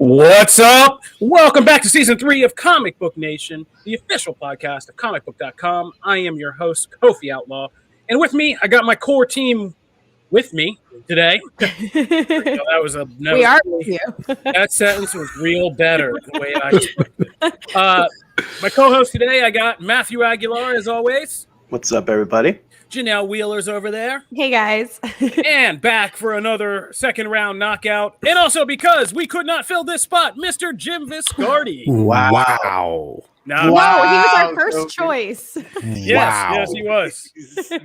What's up? Welcome back to Season 3 of Comic Book Nation, the official podcast of Comicbook.com. I am your host, Kofi Outlaw, and with me, I got my core team with me today. That was a no. We are with you. That sentence was real better the way I expected. My co-host today, I got Matthew Aguilar, as always. What's up, everybody? Janelle Wheeler's over there. Hey, guys. And back for another second round knockout. And also because we could not fill this spot, Mr. Jim Viscardi. Wow. No, he was our first choice. Yes, he was.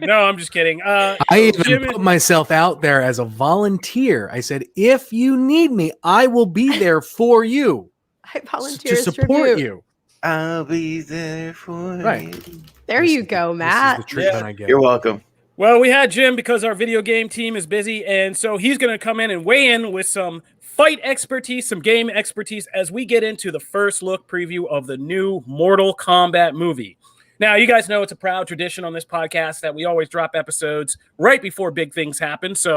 No, I'm just kidding. I even put myself out there as a volunteer. I said, if you need me, I will be there for you. I volunteer to support you. I'll be there for you. There you go, Matt. This is the treatment I get. You're welcome. Well, we had Jim because our video game team is busy, and so he's going to come in and weigh in with some fight expertise, some game expertise as we get into the first look preview of the new Mortal Kombat movie. Now, you guys know it's a proud tradition on this podcast that we always drop episodes right before big things happen. So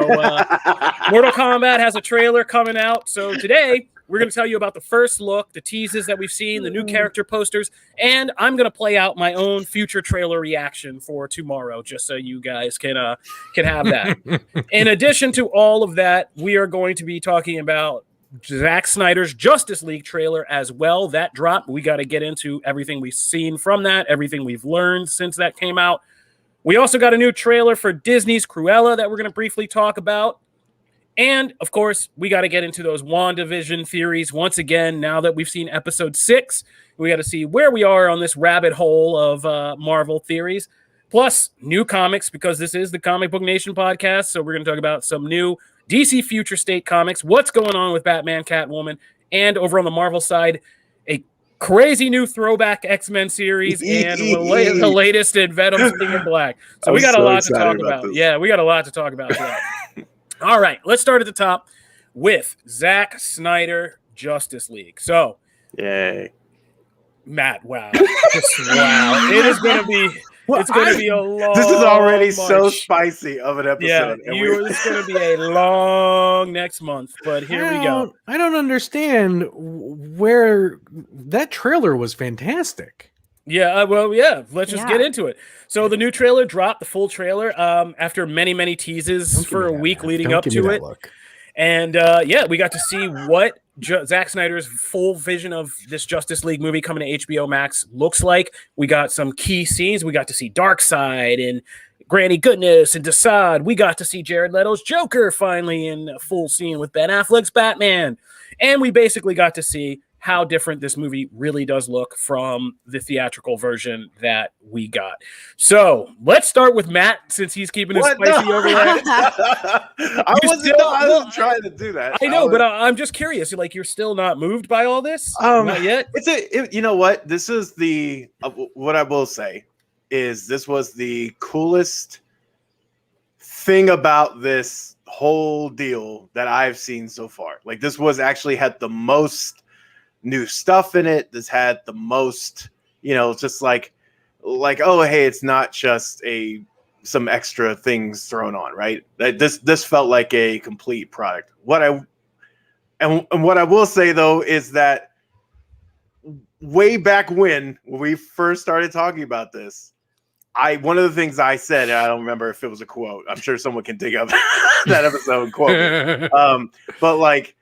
Mortal Kombat has a trailer coming out. So today we're going to tell you about the first look, the teases that we've seen, the new character posters, and I'm going to play out my own future trailer reaction for tomorrow, just so you guys can have that. In addition to all of that, we are going to be talking about Zack Snyder's Justice League trailer as well. That dropped. We got to get into everything we've seen from that, everything we've learned since that came out. We also got a new trailer for Disney's Cruella that we're going to briefly talk about. And, of course, we got to get into those WandaVision theories once again. Now that we've seen episode 6, we got to see where we are on this rabbit hole of Marvel theories. Plus, new comics, because this is the Comic Book Nation podcast. So we're going to talk about some new DC Future State comics, what's going on with Batman, Catwoman, and over on the Marvel side, a crazy new throwback X-Men series and the latest in Venom's King in Black. So we got a lot to talk about. Yeah, we got a lot to talk about. All right, let's start at the top with Zack Snyder Justice League. So, yay, Matt, wow. Wow. It is going to be... It's going to be a long... This is already so spicy of an episode. Yeah, it's going to be a long next month, but here we go. I don't understand where that trailer was fantastic. Yeah, let's just get into it. So the new trailer dropped, the full trailer, after many teases for a week leading up to it. And we got to see what Zack Snyder's full vision of this Justice League movie coming to HBO Max looks like. We got some key scenes. We got to see Darkseid and Granny Goodness and Desaad. We got to see Jared Leto's Joker finally in a full scene with Ben Affleck's Batman. And we basically got to see how different this movie really does look from the theatrical version that we got. So let's start with Matt, since he's keeping it spicy over there. I wasn't trying to do that. I know, but I'm just curious. You're still not moved by all this? Not yet? You know what? This is what I will say is this was the coolest thing about this whole deal that I've seen so far. Like, this was actually had the most new stuff in it. This had the most, just like, oh, hey, it's not just some extra things thrown on, right? This felt like a complete product. What I will say though is that way back when we first started talking about this, one of the things I said, and I don't remember if it was a quote. I'm sure someone can dig up that episode and quote it. But like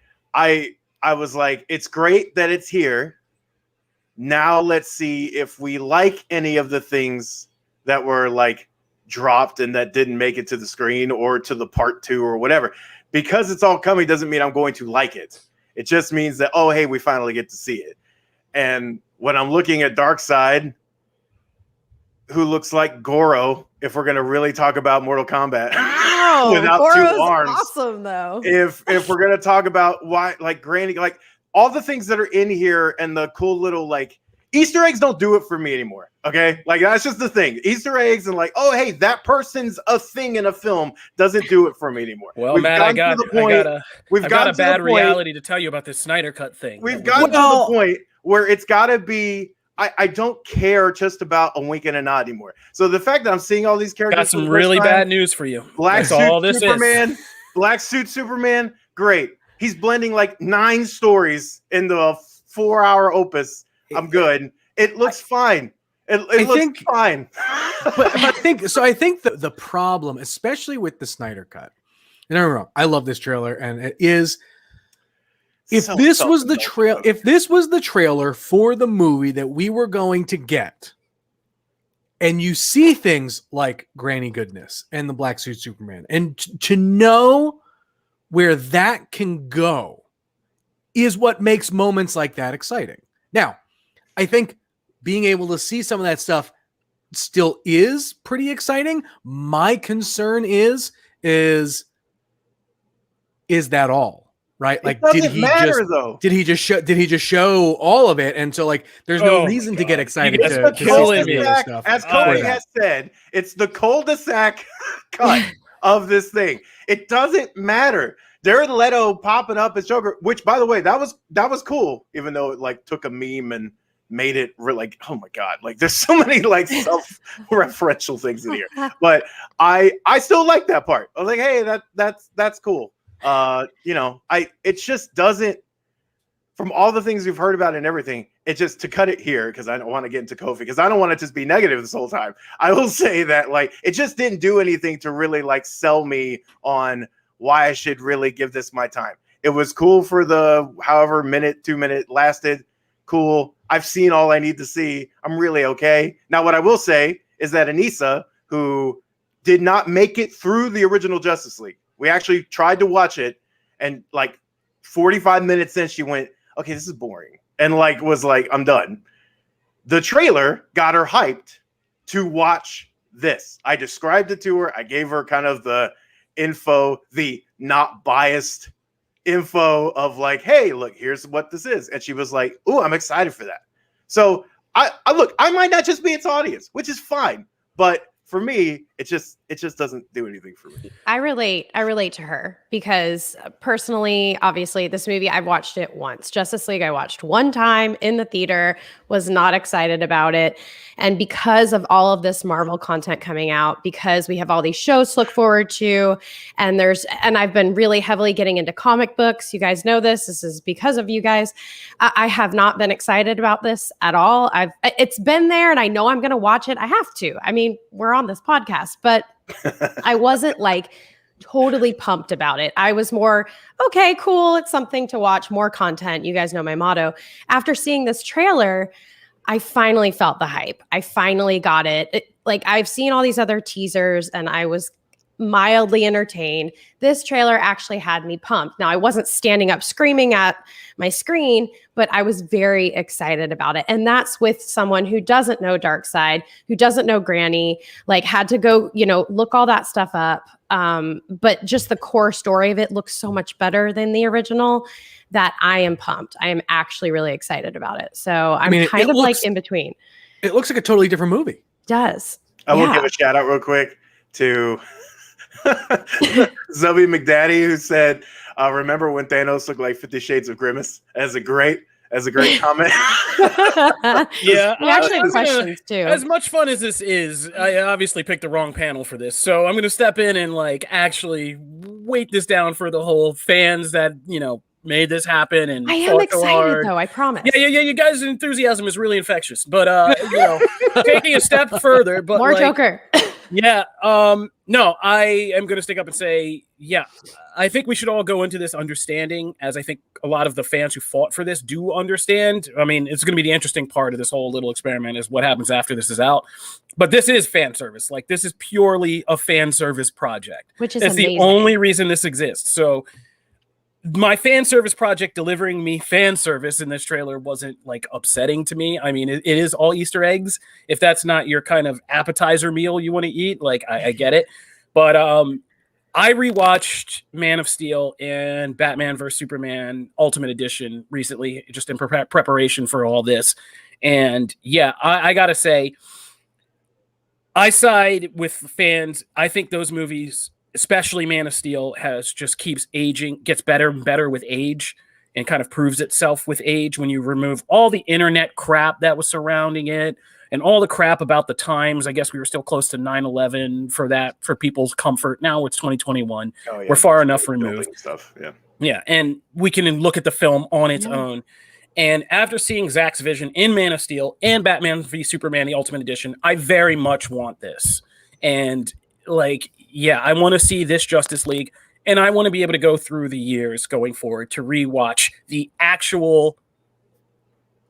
I was like, it's great that it's here. Now let's see if we like any of the things that were like dropped and that didn't make it to the screen or to the part 2 or whatever. Because it's all coming doesn't mean I'm going to like it. It just means that, oh, hey, we finally get to see it. And when I'm looking at Darkseid, who looks like Goro, if we're going to really talk about Mortal Kombat without Goro's 2 arms. Awesome, though. If we're going to talk about why, like Granny, like all the things that are in here and the cool little like Easter eggs don't do it for me anymore. Okay. Like that's just the thing. Easter eggs and like, oh, hey, that person's a thing in a film doesn't do it for me me anymore. Well, Matt, I got a bad reality to tell you about this Snyder Cut thing. We've gotten to the point where it's got to be, I don't care just about a wink and a nod anymore. So the fact that I'm seeing all these characters, got some really bad news for you. Black suit Superman, great. He's blending like 9 stories into a 4-hour opus. I'm good. It looks fine. It looks fine. but I think the problem, especially with the Snyder cut, and I'm wrong, I love this trailer, and it is. If this was the trailer for the movie that we were going to get, and you see things like Granny Goodness and the Black Suit Superman, and to know where that can go is what makes moments like that exciting. Now, I think being able to see some of that stuff still is pretty exciting. My concern is that all, right? Like, did he just show all of it? And so like, there's no reason to get excited to see some of the other stuff. As Cody has said, it's the cul-de-sac cut of this thing. It doesn't matter. Jared Leto popping up as Joker, which by the way, that was cool, even though it like took a meme and made it like, oh my god, like there's so many like self-referential things in here. But I still like that part. I was like, hey, that's cool. It just doesn't, from all the things we've heard about and everything, it just, to cut it here, because I don't want to get into Kofi, because I don't want to just be negative this whole time. I will say that like it just didn't do anything to really like sell me on why I should really give this my time. It was cool for the however 2-minute lasted. Cool. I've seen all I need to see. I'm really okay. Now, what I will say is that Anissa, who did not make it through the original Justice League, we actually tried to watch it, and like 45 minutes in, she went, okay, this is boring. And like, was like, I'm done. The trailer got her hyped to watch this. I described it to her. I gave her kind of the info, the not biased info of like, hey, look, here's what this is. And she was like, oh, I'm excited for that. So I look, I might not just be its audience, which is fine. But for me, it just doesn't do anything for me. I relate to her because personally, obviously, this movie, I've watched it once. Justice League, I watched one time in the theater, was not excited about it. And because of all of this Marvel content coming out, because we have all these shows to look forward to, and I've been really heavily getting into comic books. You guys know this. This is because of you guys. I have not been excited about this at all. It's been there, and I know I'm going to watch it. I have to. I mean, we're on this podcast, but I wasn't like totally pumped about it. I was more, okay, cool. It's something to watch, more content. You guys know my motto. After seeing this trailer, I finally felt the hype. I finally got it. Like, I've seen all these other teasers and I was mildly entertained. This trailer actually had me pumped. Now, I wasn't standing up screaming at my screen, but I was very excited about it. And that's with someone who doesn't know Darkseid, who doesn't know Granny, like had to go, look all that stuff up. But just the core story of it looks so much better than the original that I am pumped. I am actually really excited about it. So I'm kind of like in between. It looks like a totally different movie. It does. I will give a shout out real quick to Zubby McDaddy, who said, remember when Thanos looked like 50 Shades of Grimace, as a great comment. Yeah, we actually have questions too. As much fun as this is, I obviously picked the wrong panel for this, so I'm going to step in and like actually weight this down for the whole fans that made this happen. And I am excited though, I promise. Yeah. You guys' enthusiasm is really infectious, but taking a step further, but more Joker. Yeah. No, I am going to stick up and say, yeah, I think we should all go into this understanding, as I think a lot of the fans who fought for this do understand. I mean, it's going to be the interesting part of this whole little experiment is what happens after this is out. But this is fan service. Like, this is purely a fan service project. Which is That's amazing. The only reason this exists. So my fan service project delivering me fan service in this trailer wasn't like upsetting to me. I mean, it is all Easter eggs. If that's not your kind of appetizer meal you want to eat, like I get it. But I rewatched Man of Steel and Batman vs Superman Ultimate Edition recently, just in preparation for all this. And yeah, I gotta say, I side with fans. I think those movies, especially Man of Steel, keeps aging, gets better and better with age, and kind of proves itself with age when you remove all the internet crap that was surrounding it and all the crap about the times. I guess we were still close to 9/11 for people's comfort. Now it's 2021. Oh, yeah. We're far enough removed. Stuff. Yeah. Yeah, and we can look at the film on its own. And after seeing Zack's vision in Man of Steel and Batman v Superman, the Ultimate Edition, I very much want this. And like, yeah, I want to see this Justice League, and I want to be able to go through the years going forward to rewatch the actual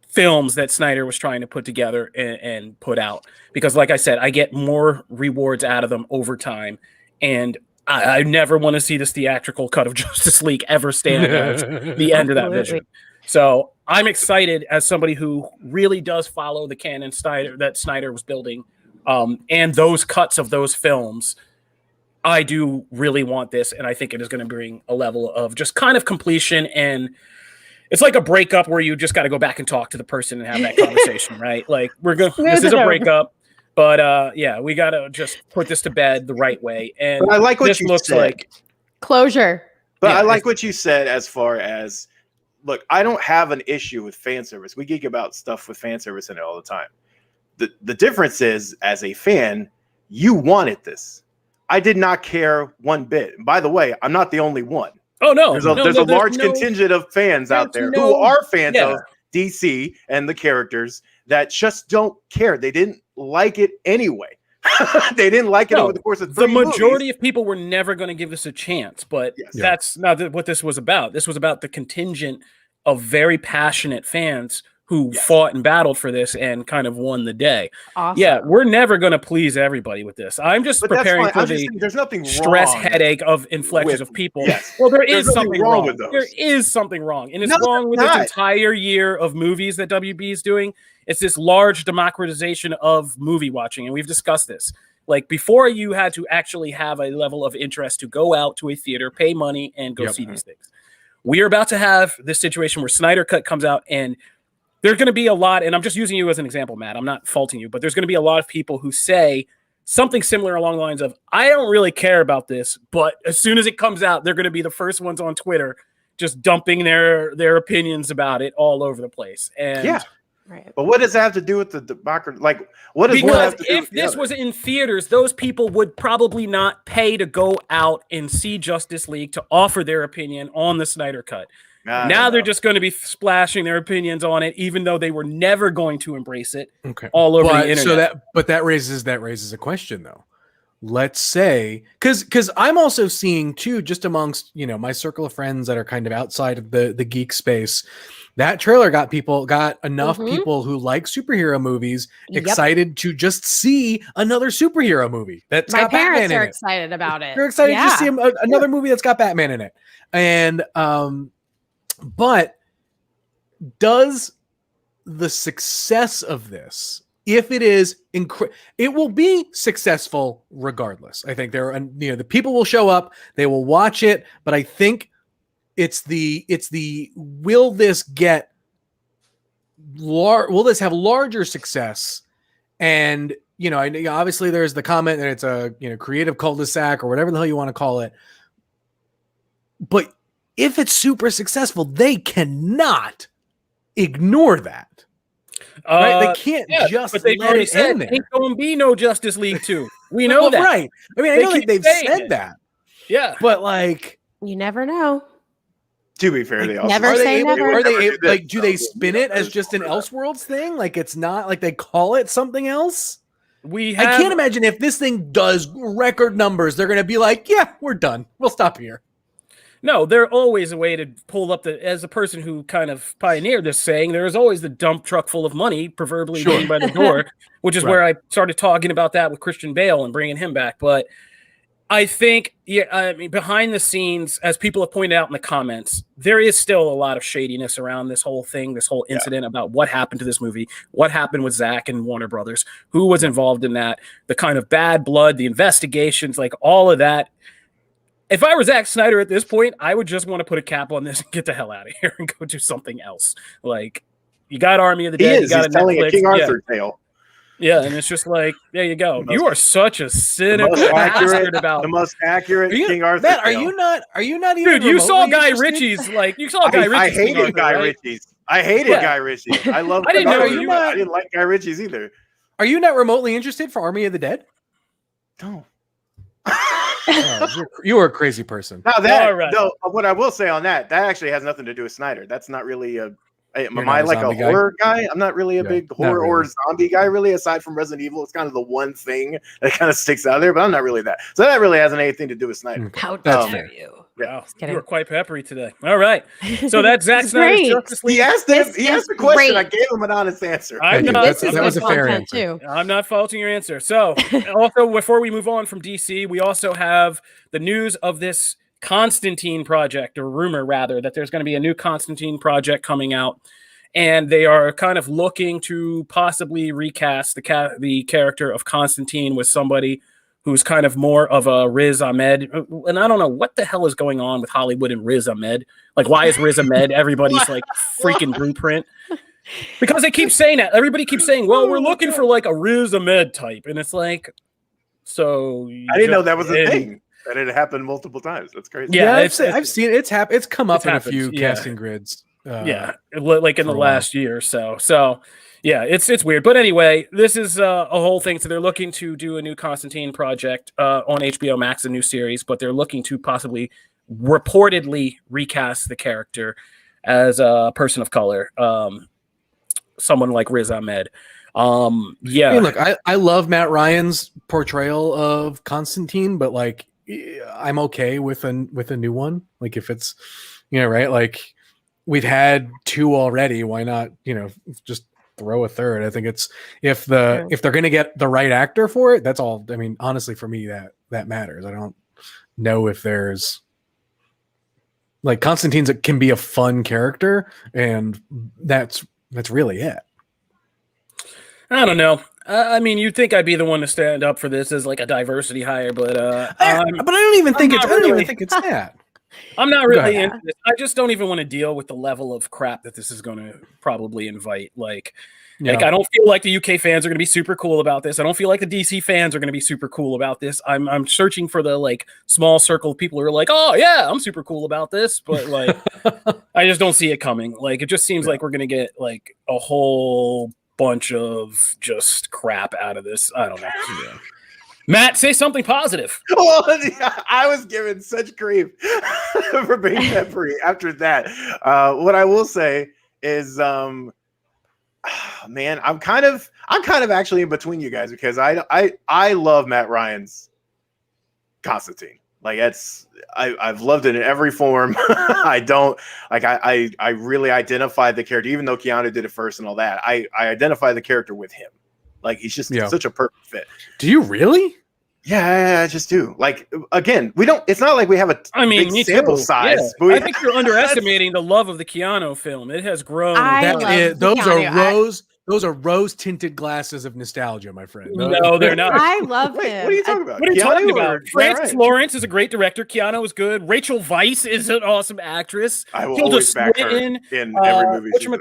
films that Snyder was trying to put together and put out. Because like I said, I get more rewards out of them over time. And I never want to see this theatrical cut of Justice League ever stand as the end of that vision. So I'm excited as somebody who really does follow the canon that Snyder was building, and those cuts of those films. I do really want this, and I think it is going to bring a level of just kind of completion. And it's like a breakup where you just got to go back and talk to the person and have that conversation, right? Like this is a breakup, but yeah, we got to just put this to bed the right way. And I like what this you looks said. like closure. But yeah, I like what you said as far as, look, I don't have an issue with fan service. We geek about stuff with fan service in it all the time. The difference is, as a fan, you wanted this. I did not care one bit. And by the way, I'm not the only one. Oh, no. There's a large contingent of fans out there who are fans of DC and the characters that just don't care. They didn't like it anyway. They didn't like it over the course of 3 The majority of people were never going to give this a chance, but that's not what this was about. This was about the contingent of very passionate fans who fought and battled for this and kind of won the day. Awesome. Yeah, we're never going to please everybody with this. I'm just preparing for there's nothing stress wrong headache of inflections of people. Yes. Well, there is something wrong with those. There is something wrong. And it's wrong with this entire year of movies that WB is doing. It's this large democratization of movie watching, and we've discussed this. Like, before, you had to actually have a level of interest to go out to a theater, pay money, and go see these things. We are about to have this situation where Snyder Cut comes out, and there's going to be a lot, and I'm just using you as an example, Matt. I'm not faulting you, but there's going to be a lot of people who say something similar along the lines of, I don't really care about this, but as soon as it comes out, they're going to be the first ones on Twitter just dumping their opinions about it all over the place. And right. But what does that have to do with the democracy? Like, what does because one have to do if with the this other? was in theaters, those people would probably not pay to go out and see Justice League to offer their opinion on the Snyder Cut. Now they're just going to be splashing their opinions on it, even though they were never going to embrace it all over the internet. So that raises a question, though. Let's say, because I'm also seeing too, just amongst my circle of friends that are kind of outside of the geek space, that trailer got enough people who like superhero movies excited to just see another superhero movie that's got Batman in it. My parents are excited about it. They're excited to see another movie that's got Batman in it. And but does the success of this, if it is it will be successful regardless. I think the people will show up, they will watch it, but I think it's the will this have larger success? And obviously there's the comment that it's a creative cul-de-sac or whatever the hell you want to call it. But if it's super successful, they cannot ignore that. Right? They can't just but they've let already it said in there. ain't gonna be no Justice League 2. We know that. Right. I mean, I know that they've said that. Yeah. But like, you never know. To be fair, they also never say never. Are they like, do they spin it as just an Elseworlds thing? Like, it's not like they call it something else? I can't imagine if this thing does record numbers, they're going to be like, yeah, we're done. We'll stop here. No, there's always a way to pull up as a person who kind of pioneered this saying, there's always the dump truck full of money, preferably waiting by the door, which is where I started talking about that with Christian Bale and bringing him back. But I think, behind the scenes, as people have pointed out in the comments, there is still a lot of shadiness around this whole thing, this whole incident about what happened to this movie, what happened with Zack and Warner Brothers, who was involved in that, the kind of bad blood, the investigations, like all of that. If I were Zack Snyder at this point, I would just want to put a cap on this and get the hell out of here and go do something else. Like, you got Army of the Dead, you got he's telling a King Arthur tale. Yeah, and it's just like, there you go. You are such a cynical bastard about the most accurate King Arthur. Matt, are you not even? Dude, you saw Guy Ritchie's I hated Guy Ritchie's. I hated Guy Ritchie. I love. I didn't know I didn't like Guy Ritchie's either. Are you not remotely interested for Army of the Dead? No. You are a crazy person. Now All right. though, what I will say on that actually has nothing to do with Snyder. That's not really a. Am You're I not a like a zombie guy? horror guy? I'm not really a Yeah, big not horror or really. zombie guy, really. Aside from Resident Evil, it's kind of the one thing that kind of sticks out there. But I'm not really that. So that really hasn't anything to do with Snyder. Okay, How that's dare fair. you? Wow, Just you kidding. were quite peppery today. All right. So that's Zack It's Snyder's great. Justice League. He asked This he asked is the question. I great. gave him an honest answer. I'm Thank you. not. This is That was good a fair content answer. too. I'm not faulting your answer. So, also, before we move on from DC, we also have the news of this Constantine project, or rumor rather, that there's going to be a new Constantine project coming out, and they are kind of looking to possibly recast the character of Constantine with somebody who's kind of more of a Riz Ahmed. And I don't know what the hell is going on with Hollywood and Riz Ahmed. Like, why is Riz Ahmed everybody's like freaking blueprint? Because they keep saying that. Everybody keeps saying, well, we're looking for like a Riz Ahmed type. And it's like, so I didn't know that was a thing. That it happened multiple times. That's crazy. Yeah, I've seen it. It's come up in a happened, few yeah. casting grids. Yeah, like in the for a while. last year or so. So, yeah, it's weird. But anyway, this is a whole thing. So they're looking to do a new Constantine project on HBO Max, a new series, but they're looking to possibly reportedly recast the character as a person of color, someone like Riz Ahmed. Yeah. I mean, look, I love Matt Ryan's portrayal of Constantine, but like I'm okay with a new one. Like if it's right, like we've had two already, why not, just throw a third? I think it's if they're gonna get the right actor for it, that's all. I mean, honestly, for me that matters. I don't know if there's like Constantine's can be a fun character, and that's really it. I don't know. I mean, you'd think I'd be the one to stand up for this as like a diversity hire, but but I don't even think it's that. I'm not really into this. I just don't even want to deal with the level of crap that this is going to probably invite. Like I don't feel like the UK fans are going to be super cool about this. I don't feel like the DC fans are going to be super cool about this. I'm searching for the like small circle of people who are like, oh yeah, I'm super cool about this, but like I just don't see it coming. Like it just seems like we're going to get like a whole bunch of just crap out of this. I don't know. Yeah. Matt, say something positive. Well, I was given such grief for being peppery after that. What I will say is, man, I'm kind of actually in between you guys because I love Matt Ryan's Constantine. Like I've loved it in every form. I don't like I really identify the character, even though Keanu did it first and all that. I identify the character with him. Like he's just such a perfect fit. Do you really? Yeah, I just do. Like again, we don't. It's not like we have a big sample size. Yeah. But I think you're underestimating the love of the Keanu film. It has grown. Those are rose tinted glasses of nostalgia, my friend. No, they're not. I love him. What are you talking about? What are you talking about? Francis Right. Lawrence is a great director. Keanu is good. Rachel Weisz is an awesome actress. I will always back her in every movie. Peter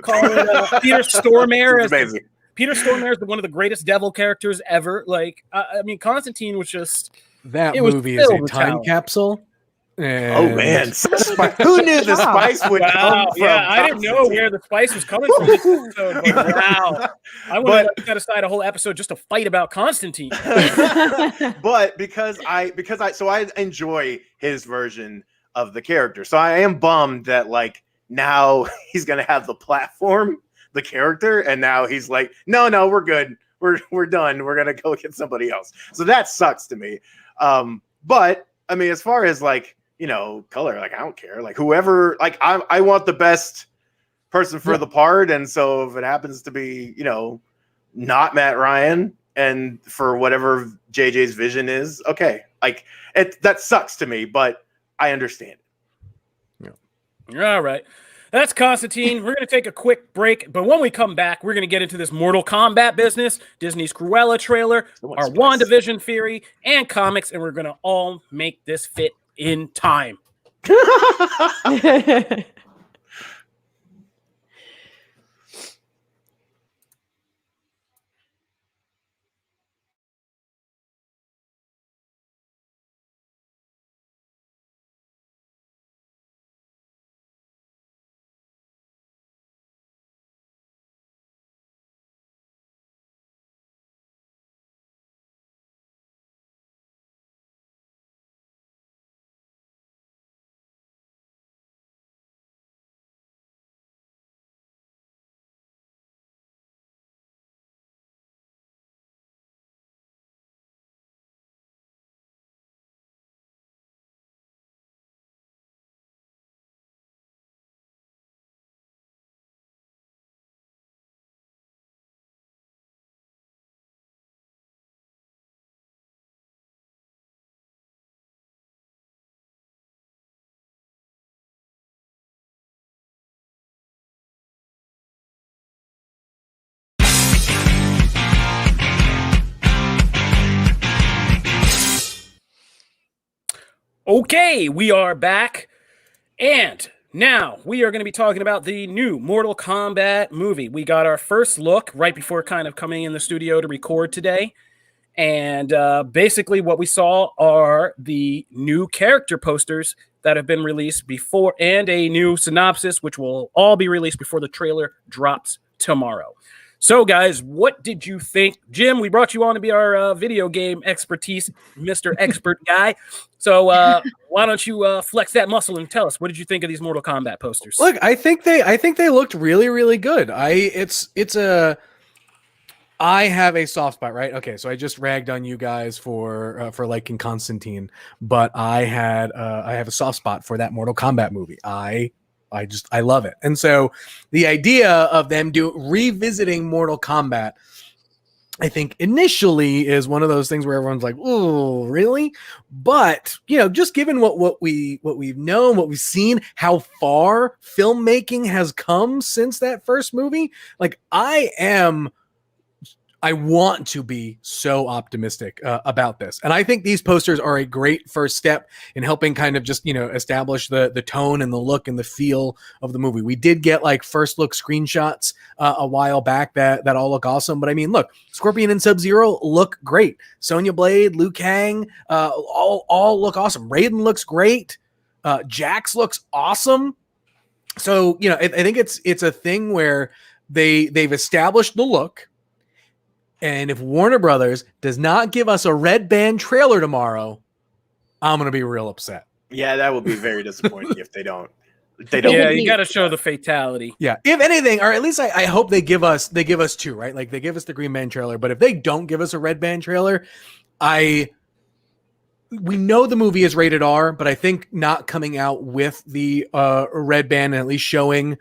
Stormare is amazing. Peter Stormare is one of the greatest devil characters ever. Like, I mean, Constantine was just that movie is a time capsule. And oh man, who knew the spice would come from? Yeah, I didn't know where the spice was coming from this episode. But wow, I want to set aside a whole episode just to fight about Constantine. But because I enjoy his version of the character, so I am bummed that like now he's gonna have the platform, the character, and now he's like, no, we're good, we're done, we're gonna go get somebody else. So that sucks to me. But I mean, as far as like, color, like I don't care. Like whoever, like I want the best person for the part. And so if it happens to be, not Matt Ryan and for whatever JJ's vision is, okay. Like that sucks to me, but I understand it. Yeah. All right. That's Constantine. We're going to take a quick break, but when we come back, we're going to get into this Mortal Kombat business, Disney's Cruella trailer, our WandaVision theory, and comics, and we're going to all make this fit in time. Okay, we are back. And now we are going to be talking about the new Mortal Kombat movie. We got our first look right before kind of coming in the studio to record today. And basically, what we saw are the new character posters that have been released before, and a new synopsis, which will all be released before the trailer drops tomorrow. So, guys, what did you think? Jim, we brought you on to be our video game expertise, Mr. Expert Guy. So, why don't you flex that muscle and tell us, what did you think of these Mortal Kombat posters? Look, I think they looked really, really good. I have a soft spot, right? Okay, so I just ragged on you guys for liking Constantine, but I have a soft spot for that Mortal Kombat movie. I love it. And so the idea of them revisiting Mortal Kombat, I think initially is one of those things where everyone's like, "Oh, really?" But, just given what we've known, what we've seen, how far filmmaking has come since that first movie, like I want to be so optimistic about this. And I think these posters are a great first step in helping kind of just, establish the tone and the look and the feel of the movie. We did get like first look screenshots a while back that all look awesome. But I mean, look, Scorpion and Sub-Zero look great. Sonya Blade, Liu Kang, all look awesome. Raiden looks great. Jax looks awesome. So, I think it's a thing where they've established the look. And if Warner Brothers does not give us a red band trailer tomorrow, I'm going to be real upset. Yeah, that would be very disappointing if they don't. Yeah, you got to show the fatality. Yeah, if anything, or at least I hope they give us two, right? Like they give us the Green Band trailer, but if they don't give us a red band trailer, we know the movie is rated R, but I think not coming out with the red band and at least showing,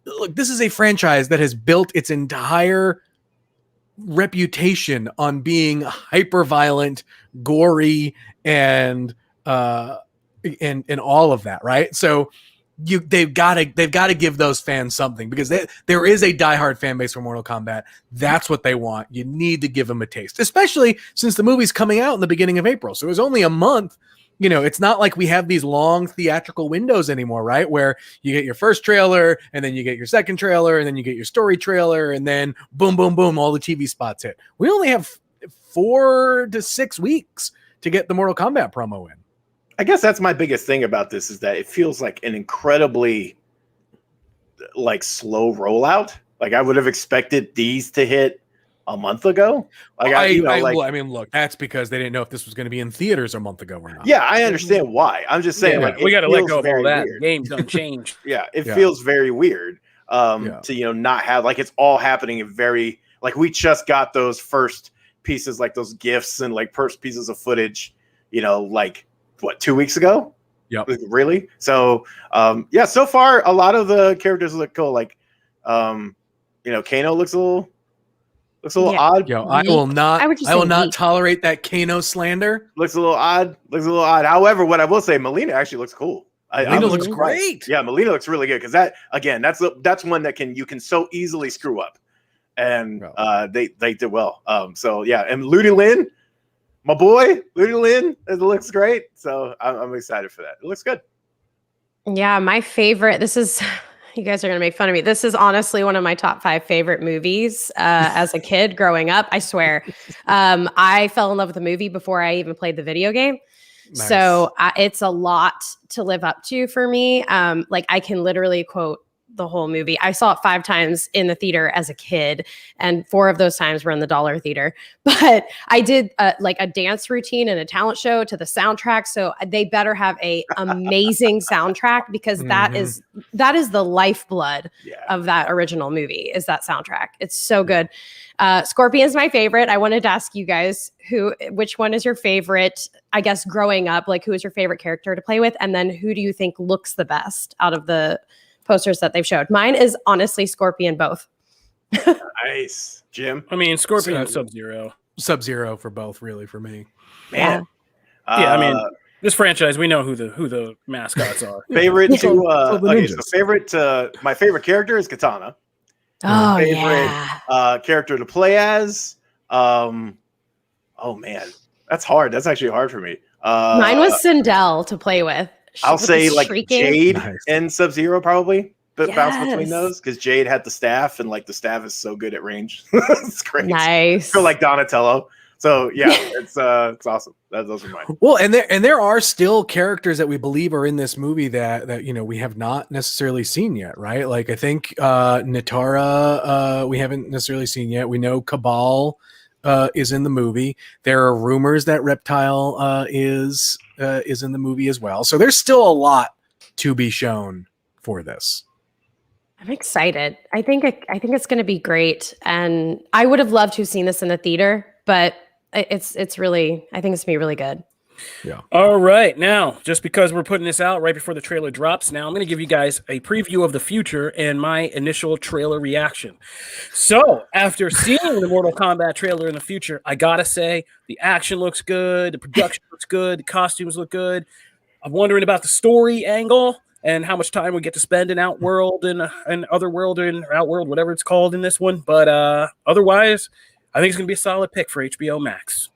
look, this is a franchise that has built its entire reputation on being hyper violent, gory, and all of that, right? So they've got to give those fans something, because there is a diehard fan base for Mortal Kombat. That's what they want. You need to give them a taste, especially since the movie's coming out in the beginning of April. So it was only a month. It's not like we have these long theatrical windows anymore, right? Where you get your first trailer and then you get your second trailer and then you get your story trailer and then boom, boom, boom, all the TV spots hit. We only have 4 to 6 weeks to get the Mortal Kombat promo in. I guess that's my biggest thing about this, is that it feels like an incredibly slow rollout. Like I would have expected these to hit a month ago. I mean, look, that's because they didn't know if this was going to be in theaters a month ago or not. Yeah, I understand why. I'm just saying, we got to let go of all that. The game's done changed. Yeah, it feels very weird to not have, like, it's all happening in very, like, we just got those first pieces, like those GIFs and like first pieces of footage, like what, 2 weeks ago? Yep. Really? So so far a lot of the characters look cool. Like Kano looks a little odd. I will not tolerate that Kano slander. Looks a little odd. However, what I will say, Melina actually looks cool. Melina looks great. Yeah, Melina looks really good, because that's one that you can so easily screw up, and they did well. And Ludi Lin, my boy, Ludi Lin, it looks great. So I'm excited for that. It looks good. Yeah, my favorite. This is. You guys are going to make fun of me. This is honestly one of my top 5 favorite movies as a kid growing up. I swear. I fell in love with the movie before I even played the video game. Nice. So it's a lot to live up to for me. I can literally quote the whole movie. I saw it 5 times in the theater as a kid, and 4 of those times were in the dollar theater. But I did a dance routine and a talent show to the soundtrack. So they better have a amazing soundtrack, because that is the lifeblood of that original movie, is that soundtrack. It's so good. Scorpion's my favorite. I wanted to ask you guys which one is your favorite, I guess, growing up, like who is your favorite character to play with? And then who do you think looks the best out of the posters that they've showed? Mine is honestly Scorpion both. Nice. Jim? I mean, Scorpion and Sub-Zero. Sub-Zero for both, really, for me. Man. I mean, this franchise, we know who the mascots are. Favorite my favorite character is Katana. Oh, favorite character to play as. Oh man, that's hard. That's actually hard for me. Mine was Sindel to play with. I'll With say the like shrieking. Jade and Sub-Zero probably. But bounce between Yes. those because Jade had the staff and like the staff is so good at range. It's great. Nice. For like Donatello. So yeah, it's awesome. Those are mine. Well, and there are still characters that we believe are in this movie that we have not necessarily seen yet, right? Like I think Natara we haven't necessarily seen yet. We know Cabal is in the movie. There are rumors that Reptile is in the movie as well. So there's still a lot to be shown for this. I'm excited. I think it's going to be great, and I would have loved to have seen this in the theater, but it's really, I think it's going to be really good. Yeah. All right. Now, just because we're putting this out right before the trailer drops, now I'm going to give you guys a preview of the future and my initial trailer reaction. So, after seeing the Mortal Kombat trailer in the future, I got to say the action looks good, the production looks good, the costumes look good. I'm wondering about the story angle and how much time we get to spend in Outworld and Otherworld and Outworld, whatever it's called in this one. But otherwise, I think it's going to be a solid pick for HBO Max.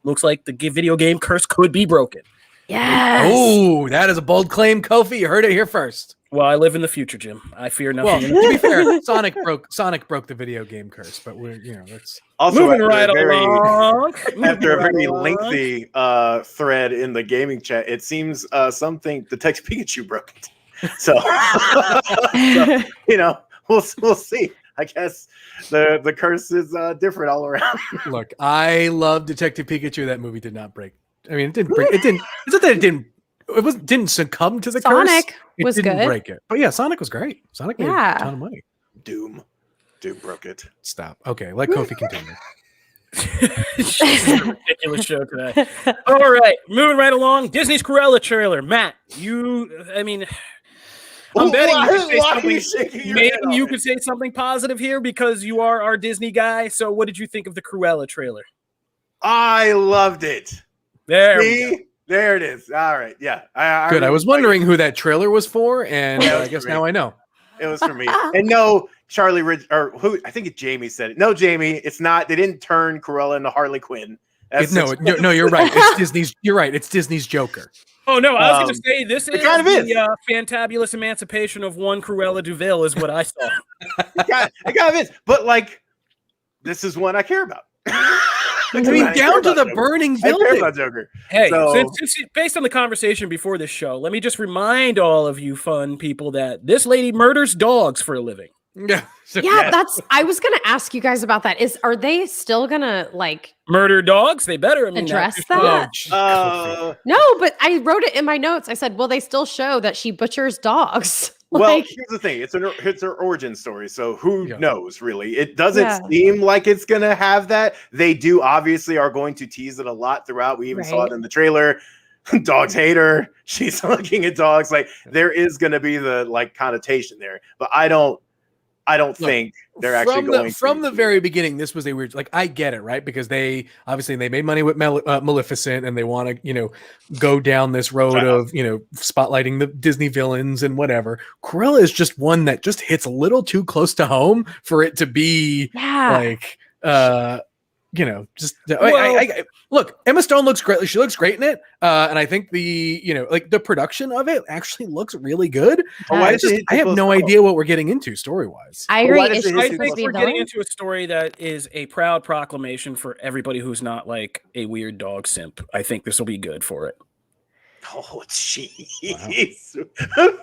Looks like the video game curse could be broken. Yes. Oh, that is a bold claim, Kofi. You heard it here first. Well, I live in the future, Jim. I fear nothing. Well, to be fair, Sonic broke the video game curse, but we're that's Also, moving right along. After a very lengthy thread in the gaming chat, it seems something Detective Pikachu broke it. So, we'll see. I guess the curse is different all around. Look, I love Detective Pikachu. That movie did not break. I mean, it didn't break. It didn't. It's not that it didn't. It didn't succumb to the curse. Sonic was didn't good. break it. But yeah, Sonic was great. Sonic made a ton of money. Doom broke it. Stop. Okay, let Kofi continue. It's a ridiculous show today. All right, moving right along. Disney's Cruella trailer. Matt, I'm betting you could say something positive here because you are our Disney guy. So what did you think of the Cruella trailer? I loved it. There it is. All right. Yeah. Good. I was wondering who that trailer was for, and I guess now I know. It was for me. And no, Charlie Ridge, or who, I think it's Jamie said it. No, Jamie, it's not. They didn't turn Cruella into Harley Quinn. No, you're right. It's Disney's. You're right. It's Disney's Joker. Oh no, I was going to say this is the fantabulous emancipation of one Cruella DeVille is what I saw. it kind of is, but like, this is one I care about. I mean, down to the Joker. Burning building. I care about Joker. Hey, since based on the conversation before this show, let me just remind all of you fun people that this lady murders dogs for a living. Yeah. I was gonna ask you guys about that. Are they still gonna like murder dogs? They better address that. No, but I wrote it in my notes. I said, "Will they still show that she butchers dogs?" Well, here's the thing: it's her origin story. So who knows? Really, it doesn't seem like it's gonna have that. They do obviously are going to tease it a lot throughout. We even saw it in the trailer. Dogs hate her. She's looking at dogs. Like there is gonna be the like connotation there, but I don't think they're actually going from the very beginning. This was a weird, like, I get it, right? Because they made money with Maleficent and they want to, go down this road of, spotlighting the Disney villains and whatever. Cruella is just one that just hits a little too close to home for it to be like, look, Emma Stone looks great. She looks great in it. And I think the production of it actually looks really good. I have no idea what we're getting into story-wise. I agree. I think we're getting into a story that is a proud proclamation for everybody who's not like a weird dog simp. I think this will be good for it. Oh, jeez. Wow.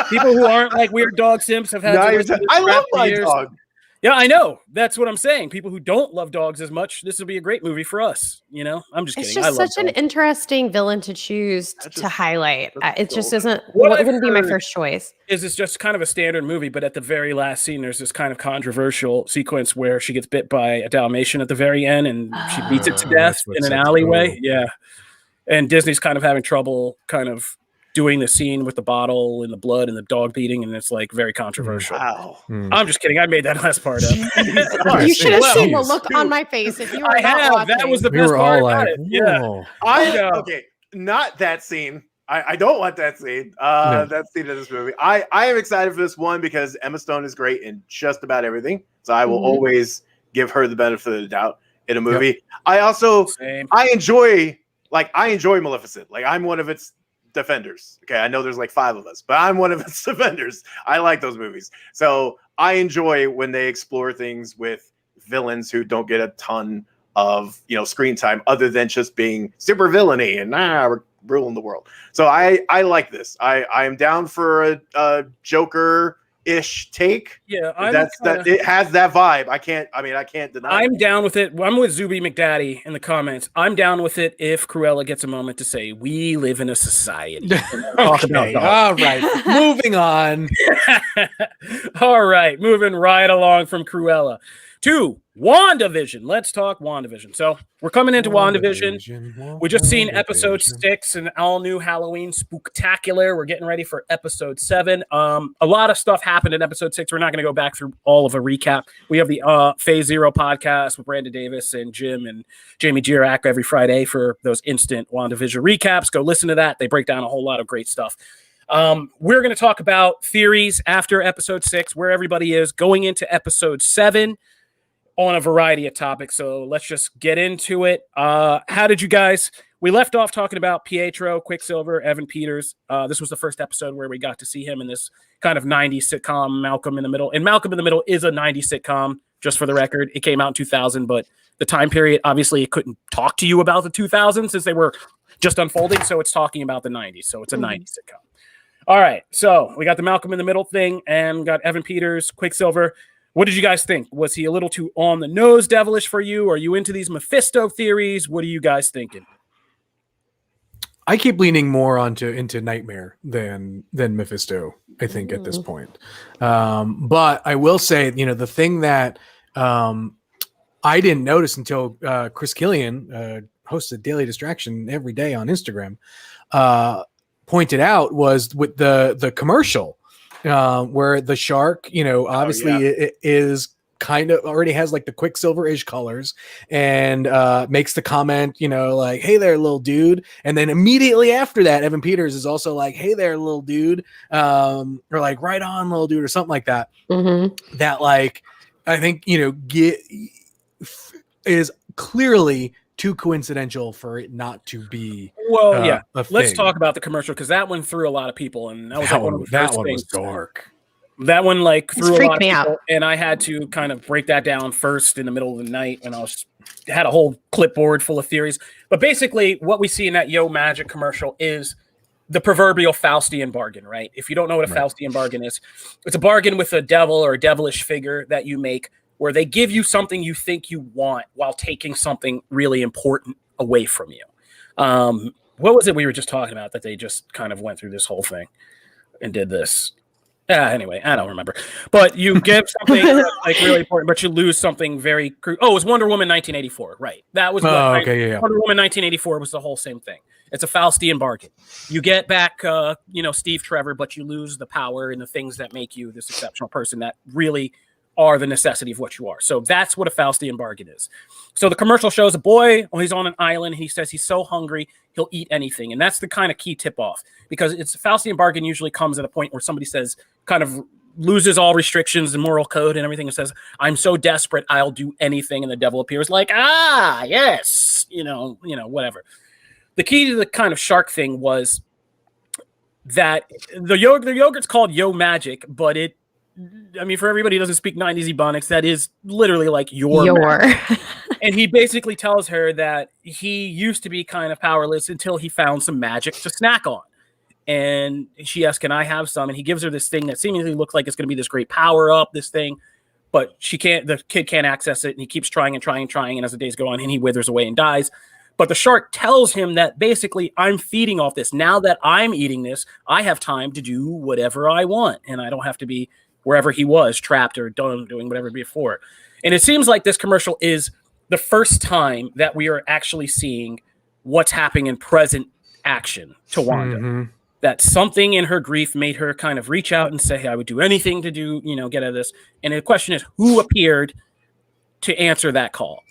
people who aren't like weird dog simps have had. I love my dog. Yeah, I know. That's what I'm saying. People who don't love dogs as much, this will be a great movie for us. I'm just kidding. It's just such an interesting villain to choose to highlight. It just isn't. It wouldn't be my first choice. Is this just kind of a standard movie? But at the very last scene, there's this kind of controversial sequence where she gets bit by a Dalmatian at the very end, and she beats it to death in an alleyway. Yeah, and Disney's kind of having trouble, kind of doing the scene with the bottle and the blood and the dog beating, and it's like very controversial. Wow. I'm just kidding. I made that last part up. You should have seen the look on my face if you were watching. That was the best part about it. Yeah. Okay, not that scene. I don't want that scene. That scene in this movie. I am excited for this one because Emma Stone is great in just about everything. So I will always give her the benefit of the doubt. in a movie. I enjoy Maleficent. Like, I'm one of its defenders. Okay, I know there's like 5 of us, but I'm one of its defenders. I like those movies. So I enjoy when they explore things with villains who don't get a ton of, screen time other than just being super villainy and we're ruling the world. So I like this. I am down for a Joker-ish take. Yeah, it has that vibe. I can't deny I'm down with it. I'm with Zuby McDaddy in the comments. I'm down with it if Cruella gets a moment to say, we live in a society. Okay, all right. Moving on. All right, moving right along from Cruella to WandaVision. Let's talk WandaVision. So we're coming into WandaVision. We just seen episode 6, an all-new Halloween spooktacular. We're getting ready for episode 7. A lot of stuff happened in episode 6. We're not going to go back through all of a recap. We have the Phase Zero podcast with Brandon Davis and Jim and Jamie Girac every Friday for those instant WandaVision recaps. Go listen to that. They break down a whole lot of great stuff. We're going to talk about theories after episode 6, where everybody is going into episode 7 on a variety of topics. So let's just get into it. How did you guys, we left off talking about Pietro, Quicksilver, Evan Peters. This was the first episode where we got to see him in this kind of 90s sitcom, Malcolm in the Middle. And Malcolm in the Middle is a 90s sitcom, just for the record. It came out in 2000, but the time period, obviously it couldn't talk to you about the 2000s since they were just unfolding. So it's talking about the 90s. So it's a 90s sitcom. All right. So we got the Malcolm in the Middle thing and we got Evan Peters, Quicksilver. What did you guys think? Was he a little too on the nose devilish for you? Are you into these Mephisto theories? What are you guys thinking? I keep leaning more into Nightmare than Mephisto, I think, at this point. But I will say, the thing that I didn't notice until Chris Killian, hosts a Daily Distraction every day on Instagram, pointed out was with the commercial. Where the shark, obviously it is kind of already has like the Quicksilver-ish colors and makes the comment, like, hey there, little dude. And then immediately after that, Evan Peters is also like, hey there, little dude. Or like, right on, little dude, or something like that. Mm-hmm. That, like, I think, is clearly too coincidental for it not to be. Well, yeah. Let's talk about the commercial because that one threw a lot of people, and that was one of the first things. Was dark. That one threw a lot of people, and I had to kind of break that down first in the middle of the night when I had a whole clipboard full of theories. But basically, what we see in that Yo Magic commercial is the proverbial Faustian bargain, right? If you don't know what a Faustian bargain is, it's a bargain with a devil or a devilish figure that you make, where they give you something you think you want while taking something really important away from you. What was it we were just talking about that they just kind of went through this whole thing and did this? Anyway, I don't remember. But you give something like really important, but you lose something very it was Wonder Woman 1984, right? That was Wonder Woman 1984 was the whole same thing. It's a Faustian bargain. You get back, Steve Trevor, but you lose the power and the things that make you this exceptional person that really are the necessity of what you are. So that's what a Faustian bargain is. So the commercial shows a boy, he's on an island, and he says he's so hungry, he'll eat anything. And that's the kind of key tip-off, because it's a Faustian bargain usually comes at a point where somebody says, kind of loses all restrictions and moral code and everything, and says, I'm so desperate, I'll do anything. And the devil appears like, yes, whatever. The key to the kind of shark thing was that the yogurt's called Yo Magic, but for everybody who doesn't speak 90s Ebonics, that is literally like your. And he basically tells her that he used to be kind of powerless until he found some magic to snack on. And she asks, can I have some? And he gives her this thing that seemingly looks like it's going to be this great power up, this thing, but the kid can't access it. And he keeps trying and trying and trying. And as the days go on, and he withers away and dies. But the shark tells him that basically I'm feeding off this. Now that I'm eating this, I have time to do whatever I want. And I don't have to be wherever he was trapped or doing whatever before. And it seems like this commercial is the first time that we are actually seeing what's happening in present action to Wanda. Mm-hmm. That something in her grief made her kind of reach out and say, hey, I would do anything to get out of this. And the question is, who appeared to answer that call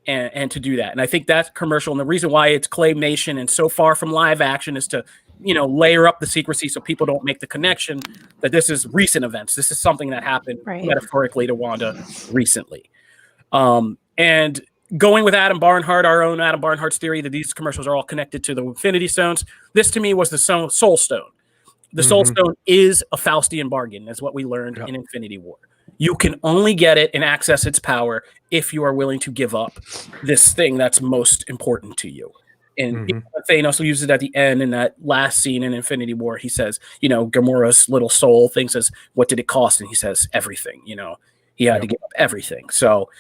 and to do that? And I think that commercial, and the reason why it's claymation and so far from live action, is to layer up the secrecy so people don't make the connection that this is recent events. This is something that happened metaphorically to Wanda recently. And going with Adam Barnhart, our own Adam Barnhart's theory that these commercials are all connected to the Infinity Stones. This to me was the Soul Stone. The Soul Stone is a Faustian bargain, is what we learned in Infinity War. You can only get it and access its power if you are willing to give up this thing that's most important to you. And Thanos will use it at the end in that last scene in Infinity War. He says, Gamora's little soul thing says, what did it cost? And he says, everything. He had to give up everything. So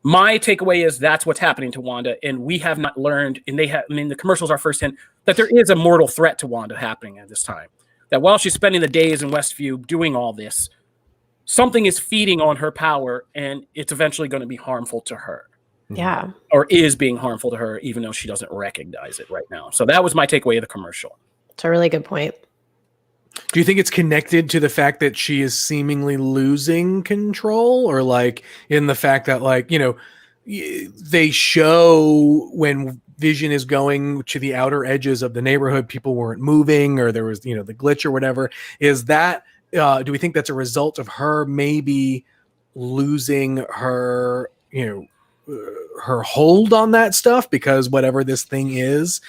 my takeaway is that's what's happening to Wanda. And we have not learned, and the commercials are first hint, that there is a mortal threat to Wanda happening at this time. That while she's spending the days in Westview doing all this, something is feeding on her power, and it's eventually going to be harmful to her. Yeah. Or is being harmful to her, even though she doesn't recognize it right now. So that was my takeaway of the commercial. It's a really good point. Do you think it's connected to the fact that she is seemingly losing control, or like in the fact that they show when Vision is going to the outer edges of the neighborhood, people weren't moving, or there was, the glitch or whatever. Is that, do we think that's a result of her maybe losing her, her hold on that stuff because whatever this thing is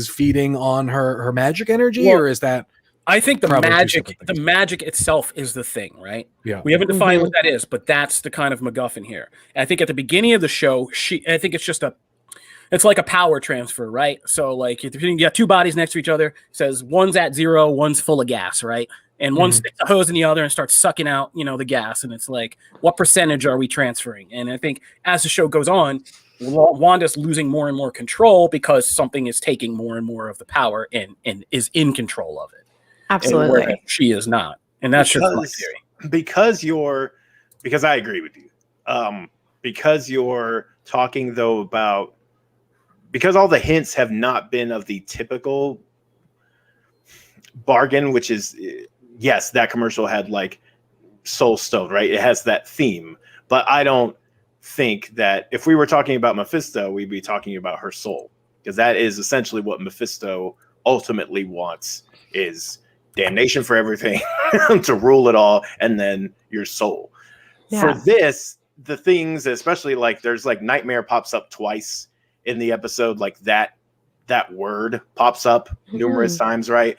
feeding on her magic energy, or is that? I think the magic itself is the thing, right? Yeah. We haven't defined what that is, but that's the kind of MacGuffin here. And I think at the beginning of the show, I think it's like a power transfer, right? So like if you got two bodies next to each other, it says one's at 0, one's full of gas, right? And one sticks a hose in the other and starts sucking out, the gas. And it's like, what percentage are we transferring? And I think as the show goes on, Wanda's losing more and more control because something is taking more and more of the power and is in control of it. Absolutely. She is not. And that's just my theory. Because I agree with you. Because you're talking though about, because all the hints have not been of the typical bargain, which is, yes, that commercial had like Soul Stone, right? It has that theme, but I don't think that if we were talking about Mephisto, we'd be talking about her soul, because that is essentially what Mephisto ultimately wants, is damnation for everything, to rule it all, and then your soul. Yeah. For this, the things, especially like there's like Nightmare pops up twice in the episode, like that word pops up numerous times, right?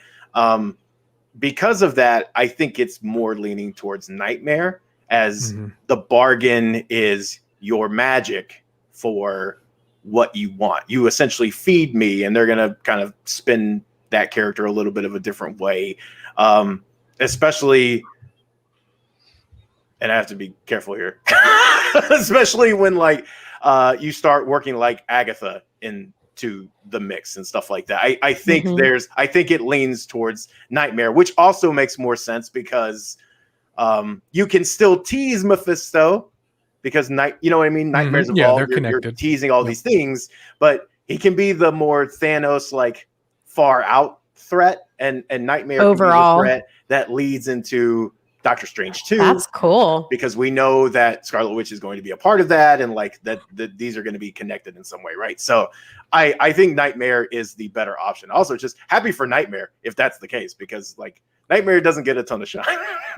Because of that, I think it's more leaning towards Nightmare, as the bargain is your magic for what you want. You essentially feed me, and they're going to kind of spin that character a little bit of a different way. Especially, and I have to be careful here, especially when like you start working like Agatha into the mix and stuff like that. I think I think it leans towards Nightmare, which also makes more sense because you can still tease Mephisto because you know what I mean? Nightmares evolved. Yeah, they're connected. You're teasing all these things, but he can be the more Thanos like far out threat, and Nightmare overall can be the threat that leads into Doctor Strange 2. That's cool, because we know that Scarlet Witch is going to be a part of that, and like that these are going to be connected in some way, right? So I think Nightmare is the better option. Also, just happy for Nightmare if that's the case, because like Nightmare doesn't get a ton of shine.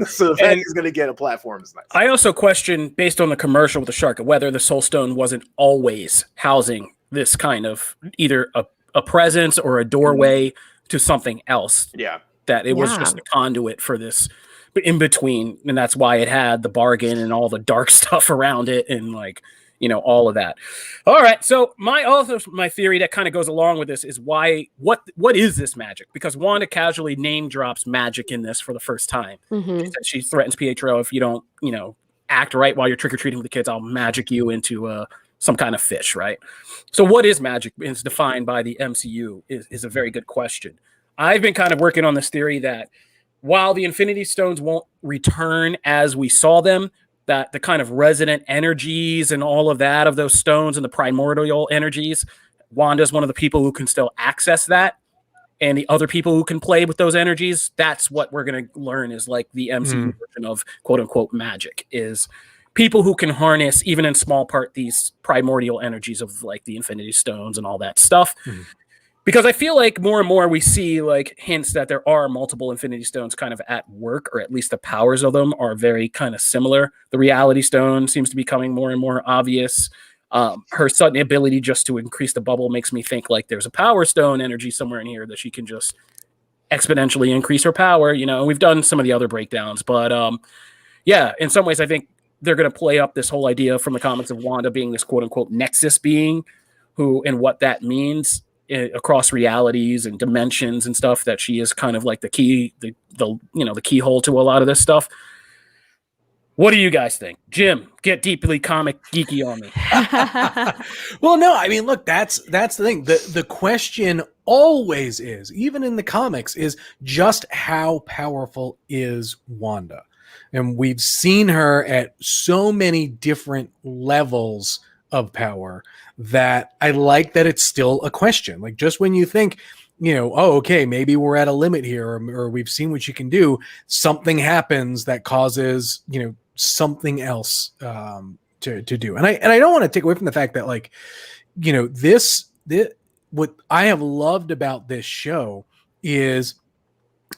So the fact he's going to get a platform is nice. I also question, based on the commercial with the shark, whether the Soul Stone wasn't always housing this kind of either a presence or a doorway to something else. Yeah. That it was just a conduit for this in between. And that's why it had the bargain and all the dark stuff around it and like, all of that. All right. So my theory that kind of goes along with this is what is this magic? Because Wanda casually name drops magic in this for the first time. She threatens Pietro, if you don't, act right while you're trick-or-treating with the kids, I'll magic you into some kind of fish, right? So what is magic is defined by the MCU is a very good question. I've been kind of working on this theory that while the Infinity Stones won't return as we saw them, that the kind of resident energies and all of that of those stones and the primordial energies, Wanda's one of the people who can still access that. And the other people who can play with those energies, that's what we're going to learn is like the MCU version of quote unquote magic, is people who can harness, even in small part, these primordial energies of like the Infinity Stones and all that stuff. Because I feel like more and more we see like hints that there are multiple Infinity Stones kind of at work, or at least the powers of them are very kind of similar. The Reality Stone seems to be becoming more and more obvious. Her sudden ability just to increase the bubble makes me think like there's a power stone energy somewhere in here that she can just exponentially increase her power, and we've done some of the other breakdowns, but yeah, in some ways I think they're going to play up this whole idea from the comics of Wanda being this quote unquote nexus being and what that means across realities and dimensions and stuff, that she is kind of like the key, the keyhole to a lot of this stuff. What do you guys think? Jim, get deeply comic geeky on me. Well, no, I mean, look, that's the thing. The question always is, even in the comics, is just how powerful is Wanda? And we've seen her at so many different levels of power that I like that it's still a question. Like, just when you think, oh, okay, maybe we're at a limit here, or we've seen what she can do, something happens that causes, something else to do. And I don't want to take away from the fact that, like, this what I have loved about this show is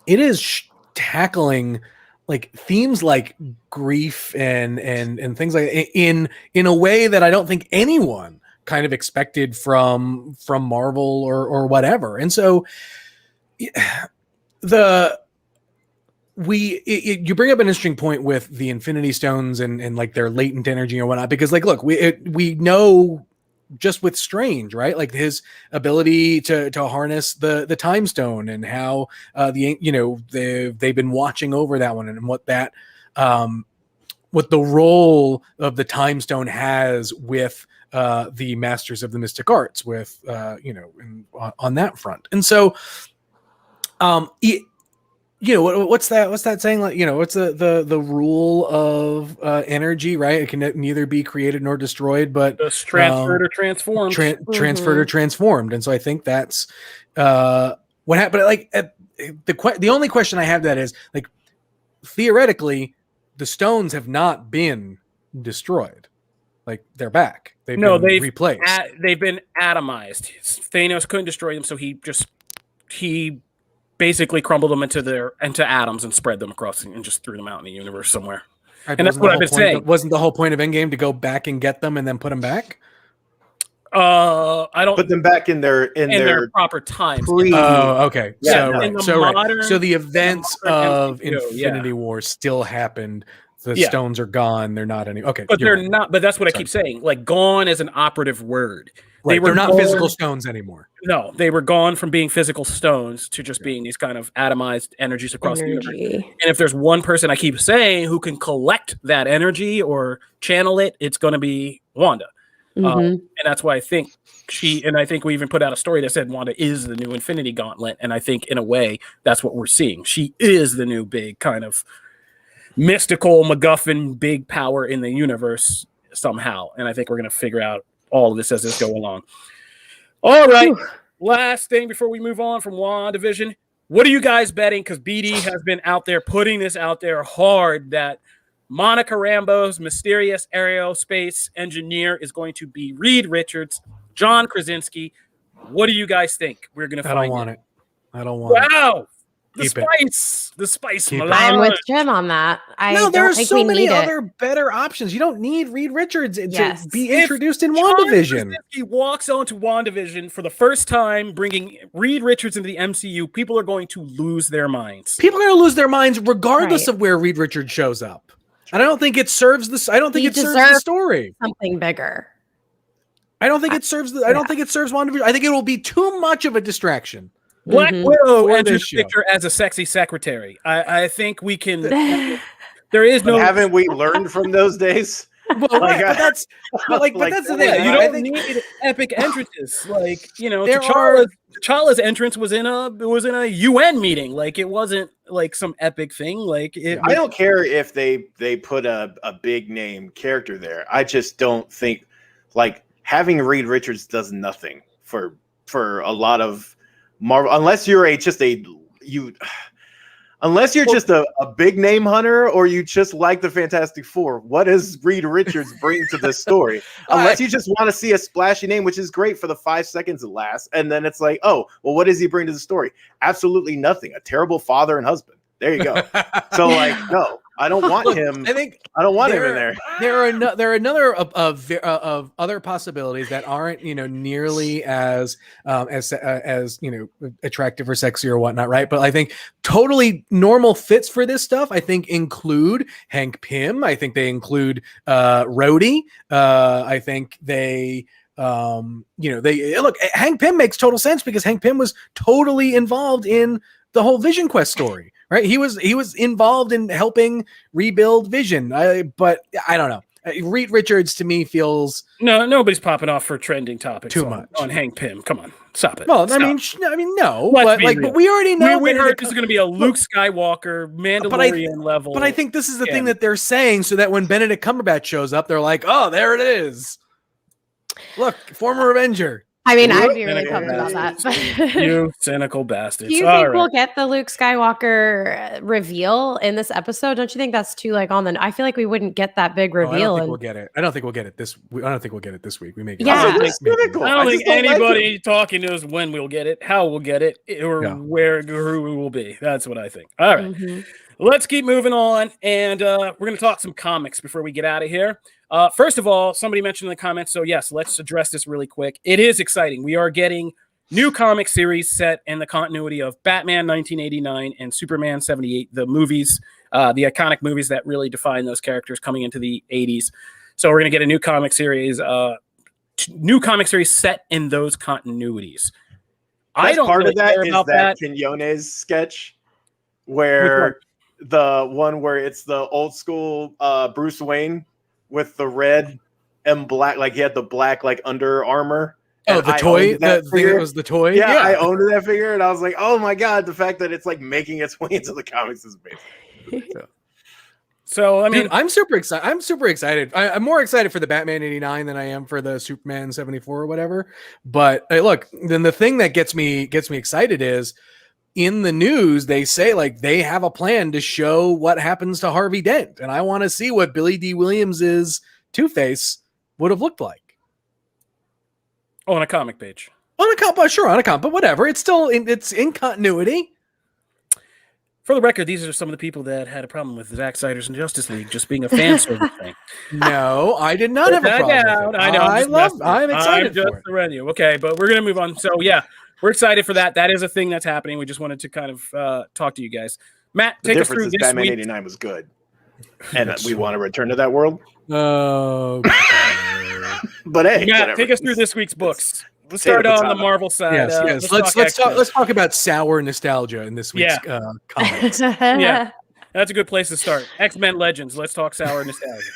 it is tackling like themes like grief and things like in a way that I don't think anyone kind of expected from Marvel or whatever. And so you bring up an interesting point with the Infinity Stones and like their latent energy or whatnot, because like, look, we know just with Strange, right? Like his ability to harness the Time Stone and how they've been watching over that one, and what that what the role of the Time Stone has with the Masters of the Mystic Arts, with on that front. And so what's that saying? Like, what's the rule of energy, right? It can neither be created nor destroyed, but just transferred or transformed. Transferred or transformed. And so I think that's what happened. Like, the only question I have that is, like, theoretically, the stones have not been destroyed. Like, they're back. They've been replaced. They've been atomized. Thanos couldn't destroy them, so he basically crumbled them into atoms and spread them across and just threw them out in the universe somewhere. Right, and that's what I've been saying. Wasn't the whole point of Endgame to go back and get them and then put them back? I don't put them back in their proper times. Okay. Yeah, So the events of Infinity War still happened. The stones are gone. They're not any. Okay, but they're not. But that's what I keep saying. Like, gone is an operative word. Right, they're not physical stones anymore. No, they were gone from being physical stones to just being these kind of atomized energies across the universe. And if there's one person I keep saying who can collect that energy or channel it, it's going to be Wanda. And that's why I think I think we even put out a story that said Wanda is the new Infinity Gauntlet. And I think in a way that's what we're seeing. She is the new big kind of mystical MacGuffin, big power in the universe somehow. And I think we're going to figure out all of this as this go along. All right. Last thing before we move on from WandaVision. What are you guys betting? Because BD has been out there putting this out there hard that Monica Rambeau's mysterious aerospace engineer is going to be Reed Richards, John Krasinski. What do you guys think we're going to find? I don't want it. I don't want it. Wow. The spice. I'm with Jim on that. There's so many other better options. You don't need Reed Richards to be introduced in WandaVision. He walks onto WandaVision for the first time, bringing Reed Richards into the MCU. People are going to lose their minds. People are going to lose their minds regardless of where Reed Richards shows up. And I don't think it serves this. I don't think it serves the story. Something bigger. I don't think it serves. I don't think it serves WandaVision. I think it will be too much of a distraction. Black Widow enters the picture as a sexy secretary. I think we can. There is no. Haven't we learned from those days? But that's the thing. You don't need epic entrances. Like, T'Challa's entrance was in a UN meeting. Like, it wasn't like some epic thing. Like, I don't care if they put a big name character there. I just don't think, like, having Reed Richards does nothing for a lot of Marvel, unless you're just a big name hunter, or you just like the Fantastic Four. What does Reed Richards bring to this story? Unless you just want to see a splashy name, which is great for the 5 seconds it lasts, and then it's like, oh, well, what does he bring to the story? Absolutely nothing. A terrible father and husband. There you go. So, like, no, I don't want him. I don't want him in there. There are another of other possibilities that aren't nearly as attractive or sexy or whatnot, right? But I think totally normal fits for this stuff. I think include Hank Pym. I think they include Rhodey. I think they. They look. Hank Pym makes total sense because Hank Pym was totally involved in the whole Vision Quest story, right? He was involved in helping rebuild Vision. But I don't know. Reed Richards to me feels nobody's popping off for trending topics too much on Hank Pym. Come on, stop it. Well, stop. I mean, no, but we already know. We heard this is going to be a Luke Skywalker Mandalorian level. But I think this is the thing that they're saying, so that when Benedict Cumberbatch shows up, they're like, "Oh, there it is. Look, former Avenger." I mean, I'd be really pumped about that. You cynical bastards. Do you think we'll get the Luke Skywalker reveal in this episode? Don't you think that's too on the? I feel like we wouldn't get that big reveal. I don't think we'll get it. I don't think we'll get it this. I don't think we'll get it this week. We may get it. I don't think anybody talking to us when we'll get it, how we'll get it, or who we will be. That's what I think. All right. Mm-hmm. Let's keep moving on, and we're going to talk some comics before we get out of here. First of all, somebody mentioned in the comments, so yes, let's address this really quick. It is exciting. We are getting new comic series set in the continuity of Batman 1989 and Superman 78, the movies, the iconic movies that really define those characters coming into the 80s. So we're going to get a new comic series set in those continuities. I don't part really of that care is about that Quinones sketch where the one where it's the old school Bruce Wayne with the red and black, like he had the black like under armor. Oh, the toy? That was the toy? Yeah, I owned that figure, and I was like, oh my god, the fact that it's like making its way into the comics is amazing. So I mean, dude, I'm super excited. I'm more excited for the Batman 89 than I am for the Superman 74 or whatever. But look, then the thing that gets me excited is in the news, they say like they have a plan to show what happens to Harvey Dent. And I want to see what Billy D. Williams's Two-Face would have looked like. Oh, on a comic page. On a comic, but whatever. It's still it's in continuity. For the record, these are some of the people that had a problem with Zack Snyder's Justice League just being a fan service thing. No, I did not have a problem with it. I know. I'm excited for it. You. Okay, but we're going to move on. So, yeah, we're excited for that. That is a thing that's happening. We just wanted to kind of talk to you guys. Matt, take us through this Batman week. 89 was good. And we want to return to that world. Oh. But hey, Matt, take us through this week's books. Let's start on the Marvel side. Yes. Let's talk about sour nostalgia in this week's comics. Yeah, that's a good place to start. X-Men Legends. Let's talk sour nostalgia.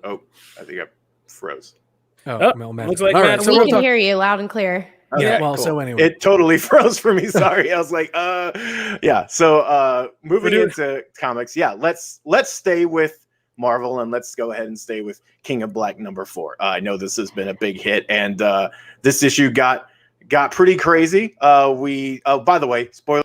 Oh, I think I froze. Looks like Matt, we can hear you loud and clear. Okay, yeah. Well, cool. So anyway, it totally froze for me. Sorry, I was like, yeah. So moving into comics, yeah. Let's stay with Marvel and let's go ahead and stay with King of Black #4. I know this has been a big hit, and this issue got pretty crazy. By the way, spoiler.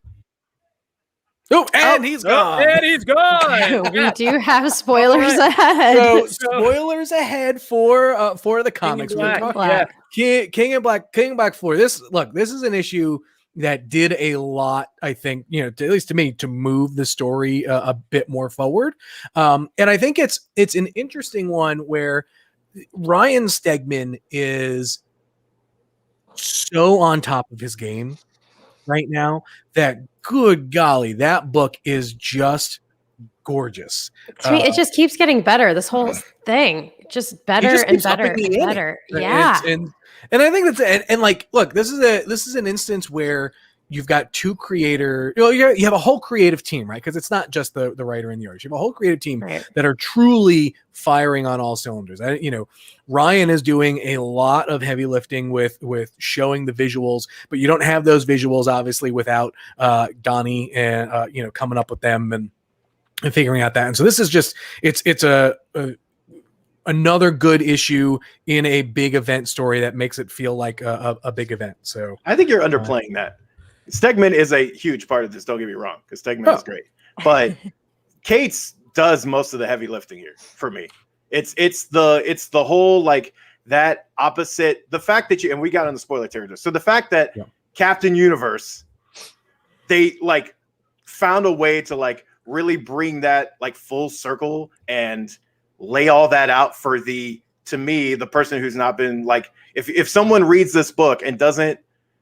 He's gone. And he's gone. We do have spoilers ahead. So spoilers ahead for the comics. King of Black 4. This is an issue that did a lot, I think, at least to me, to move the story a bit more forward. And I think it's an interesting one where Ryan Stegman is so on top of his game right now that good golly, that book is just gorgeous. To me, it just keeps getting better. This whole thing, just better and better and better. Yeah. And I think that's and like, look, this is an instance where you've got two creator, you have a whole creative team, right? Because it's not just the writer and the artist. You have a whole creative team that are truly firing on all cylinders. Ryan is doing a lot of heavy lifting with showing the visuals, but you don't have those visuals obviously without Donnie and coming up with them and figuring out that. And so this is just it's another good issue in a big event story that makes it feel like a big event. So I think you're underplaying that. Stegman is a huge part of this. Don't get me wrong, because Stegman is great, but Cates does most of the heavy lifting here for me. It's the whole like that opposite. The fact that and we got on the spoiler territory. So the fact that Captain Universe, they like found a way to like really bring that like full circle and lay all that out for to me, the person who's not been like, if someone reads this book and doesn't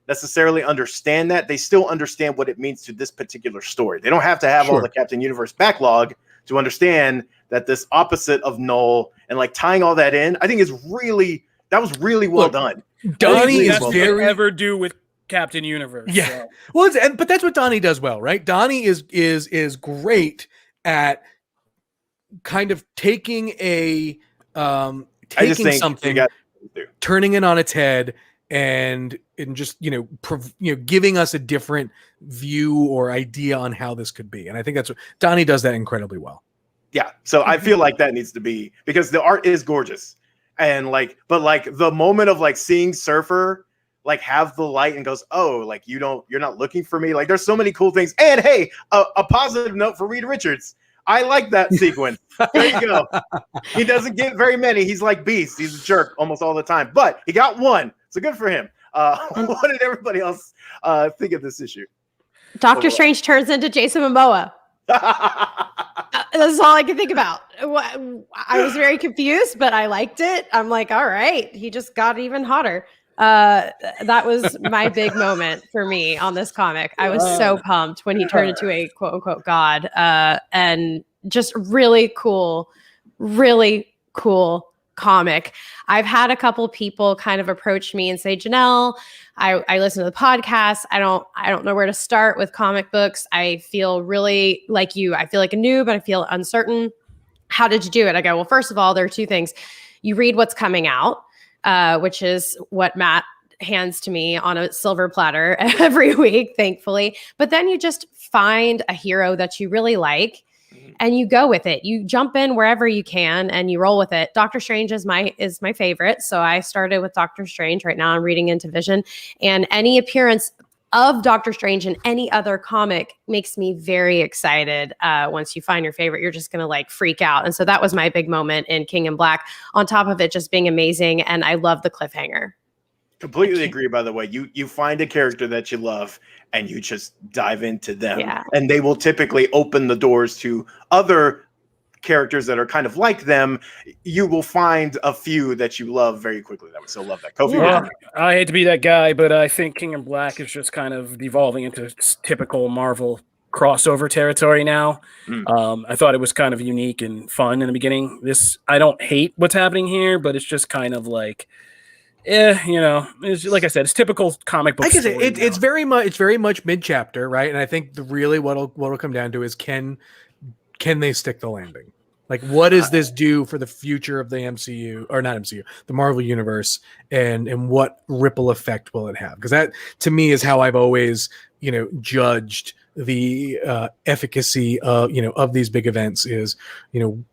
necessarily understand that, they still understand what it means to this particular story. They don't have to have all the Captain Universe backlog to understand that this opposite of Null and like tying all that in, I think that was really well done. Donnie is very ever do with Captain Universe. Yeah. So. Well, but that's what Donnie does well, right? Donnie is great at kind of taking something, turning it on its head, and just giving us a different view or idea on how this could be. And I think that's what Donnie does that incredibly well. Yeah. So I feel like that needs to be, because the art is gorgeous, and but the moment of like seeing Surfer like have the light and goes, oh, like you're not looking for me. Like there's so many cool things. And hey, a positive note for Reed Richards. I like that sequence. There you go. He doesn't get very many. He's like Beast. He's a jerk almost all the time, but he got one. So good for him. What did everybody else think of this issue? Doctor Strange turns into Jason Momoa. That's all I can think about. I was very confused, but I liked it. I'm like, all right, he just got even hotter. That was my big moment for me on this comic. I was so pumped when he turned into a quote unquote god, and just really cool comic. I've had a couple people kind of approach me and say, Janelle, I listen to the podcast. I don't know where to start with comic books. I feel really like you. I feel like a noob, but I feel uncertain. How did you do it? I go, well, first of all, there are two things. You read what's coming out, which is what Matt hands to me on a silver platter every week, thankfully. But then you just find a hero that you really like and you go with it. You jump in wherever you can and you roll with it. Doctor Strange is my favorite. So I started with Doctor Strange. Right now I'm reading Into Vision, and any appearance of Doctor Strange in any other comic makes me very excited. Once you find your favorite, you're just going to like freak out. And so that was my big moment in King in Black, on top of it just being amazing. And I love the cliffhanger. Completely agree, by the way. You find a character that you love and you just dive into them. Yeah. And they will typically open the doors to other characters that are kind of like them. You will find a few that you love very quickly. I would still love that. Kofi, yeah. I hate to be that guy, but I think King in Black is just kind of devolving into typical Marvel crossover territory now. I thought it was kind of unique and fun in the beginning. I don't hate what's happening here, but it's just kind of like, it's like I said, it's typical comic book. It's very much mid chapter, right? And I think really what'll come down to is can they stick the landing? Like, what does this do for the future of the MCU, or not MCU, the Marvel universe, and what ripple effect will it have? Because that, to me, is how I've always, judged the efficacy of these big events. Is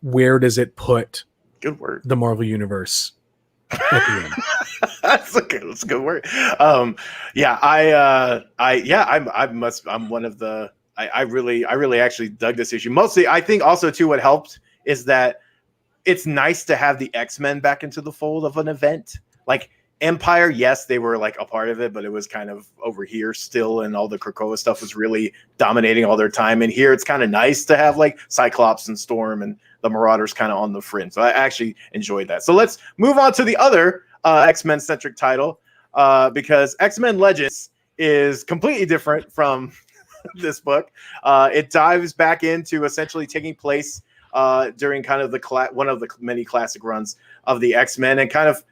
where does it put the Marvel universe at the end? That's a good word. I'm one of the. I really actually dug this issue. Mostly, I think also too what helped is that it's nice to have the X-Men back into the fold of an event. Like Empire, yes, they were like a part of it, but it was kind of over here still, and all the Krakoa stuff was really dominating all their time. And here it's kind of nice to have like Cyclops and Storm and the Marauders kind of on the fringe. So I actually enjoyed that. So let's move on to the other X-Men centric title, because X-Men Legends is completely different from this book. It dives back into essentially taking place during kind of one of the many classic runs of the X-Men, and kind of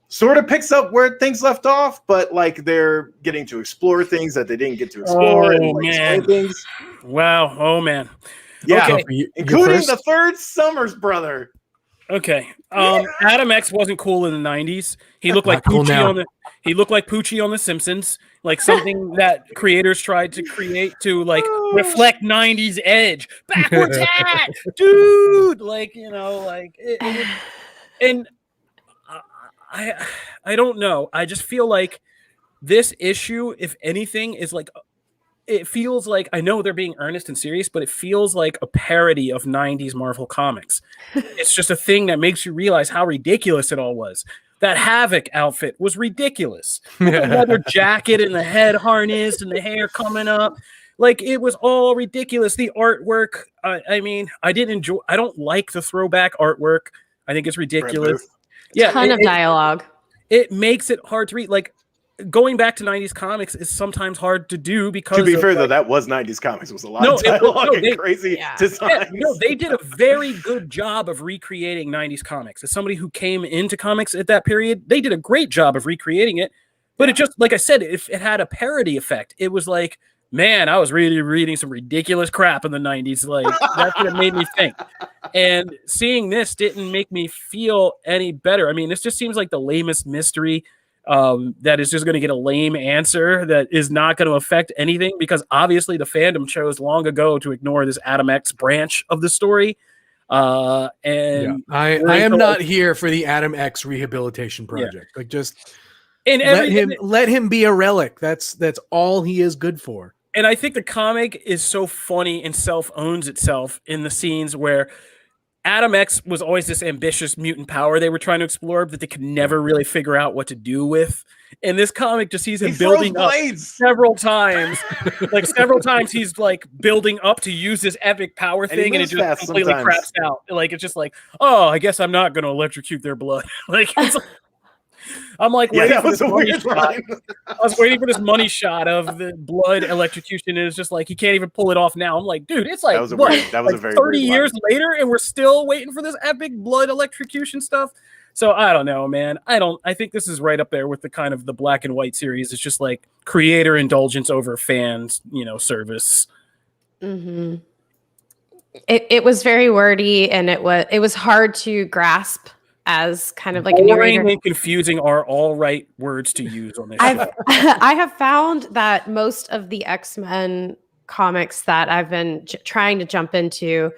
sort of picks up where things left off, but like they're getting to explore things that they didn't get to explore. Things. Wow. Oh man. Yeah. Okay. Including the third Summers brother. Okay. Adam X wasn't cool in the 90s. He looked like Poochie on The Simpsons, like something that creators tried to create to like reflect 90s edge. Backwards hat, dude. And I don't know. I just feel like this issue, if anything, is like, it feels like, I know they're being earnest and serious, but it feels like a parody of 90s Marvel comics. It's just a thing that makes you realize how ridiculous it all was. That Havoc outfit was ridiculous. With the leather jacket and the head harness and the hair coming up. Like it was all ridiculous. The artwork, I mean, I don't like the throwback artwork. I think it's ridiculous. Yeah, ton of dialogue. It makes it hard to read. Like going back to 90s comics is sometimes hard to do because to be fair, though, that was 90s comics. It was a lot of dialogue and crazy designs. Yeah, they did a very good job of recreating 90s comics. As somebody who came into comics at that period, they did a great job of recreating it. But it just, like I said, it had a parody effect. It was like, man, I was really reading some ridiculous crap in the 90s. Like, that's what it made me think. And seeing this didn't make me feel any better. I mean, this just seems like the lamest mystery that is just going to get a lame answer that is not going to affect anything, because obviously the fandom chose long ago to ignore this Adam X branch of the story. I am not here for the Adam X rehabilitation project. Like, just let him be a relic. That's all he is good for. And I think the comic is so funny and self-owns itself in the scenes where Adam X was always this ambitious mutant power they were trying to explore, but they could never really figure out what to do with. And this comic just sees him building up several times. Like several times he's like building up to use this epic power thing, and it just completely craps out. Like it's just like, oh, I guess I'm not going to electrocute their blood. Like it's I'm like, waiting for this money shot. I was waiting for this money shot of the blood electrocution, and it's just like he can't even pull it off now. I'm like, dude, it's like that was a very 30 years later, and we're still waiting for this epic blood electrocution stuff. So I don't know, man. I think this is right up there with the kind of the black and white series. It's just like creator indulgence over fans, service. Mm-hmm. It was very wordy, and it was hard to grasp. As kind of like boring and confusing are all right words to use on this show. I have found that most of the X-Men comics that I've been trying to jump into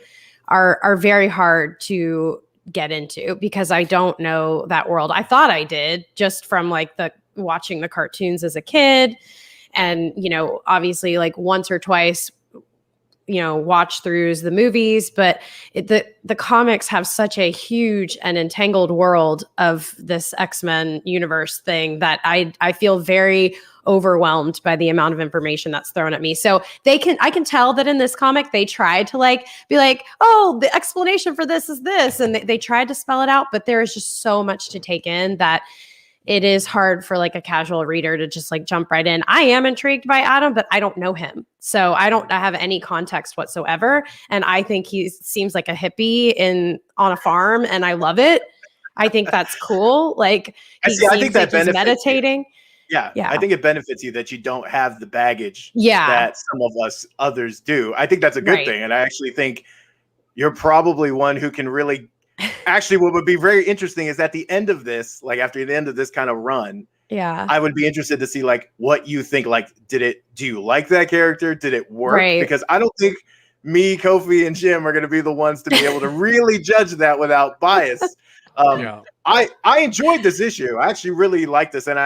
are very hard to get into because I don't know that world. I thought I did just from like watching the cartoons as a kid, and obviously like once or twice watch throughs the movies, but the comics have such a huge and entangled world of this X-Men universe thing that I feel very overwhelmed by the amount of information that's thrown at me. So I can tell that in this comic they tried to like be like, oh, the explanation for this is this, and they tried to spell it out, but there is just so much to take in that it is hard for like a casual reader to just like jump right in. I am intrigued by Adam, but I don't know him. So I don't have any context whatsoever. And I think he seems like a hippie on a farm, and I love it. I think that's cool. Like I think that he's meditating. Yeah. I think it benefits you that you don't have the baggage that some of us others do. I think that's a good thing. And I actually think you're probably one who can really actually, what would be very interesting is at the end of this, like after the end of this kind of run, I would be interested to see like what you think. Like, do you like that character? Did it work? Right. Because I don't think me, Kofi, and Jim are going to be the ones to be able to really judge that without bias. I enjoyed this issue. I actually really like this, but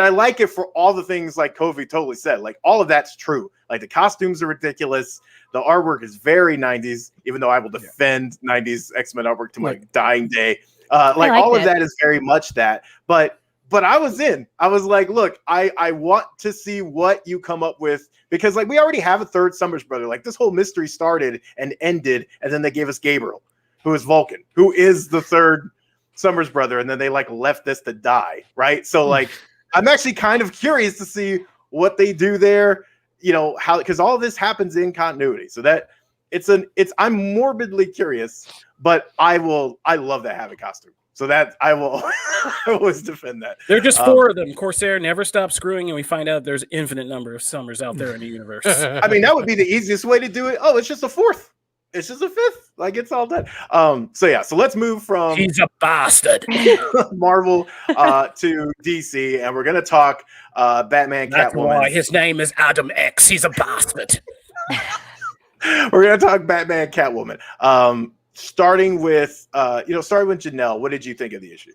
I like it for all the things like Kofi totally said. Like all of that's true. Like the costumes are ridiculous. The artwork is very 90s, even though I will defend 90s X-Men artwork to my dying day. Like all of that is very much that. But I was in. I was like, look, I want to see what you come up with, because like we already have a third Summers brother. Like this whole mystery started and ended, and then they gave us Gabriel, who is Vulcan, who is the third Summers brother, and then they like left this to die, right? So like I'm actually kind of curious to see what they do there. How, because all of this happens in continuity, so that I'm morbidly curious, but I love that Havoc costume, so that I will I always defend that. There are just 4 of them. Corsair never stops screwing, and we find out there's infinite number of Summers out there in the universe. I mean, that would be the easiest way to do it. Oh, it's just a 4th. It's just a 5th. Like it's all done. So let's move from he's a bastard Marvel to DC, and we're gonna talk Batman. That's Catwoman. Why his name is Adam X. He's a bastard. We're gonna talk Batman, Catwoman. Starting with Janelle. What did you think of the issue?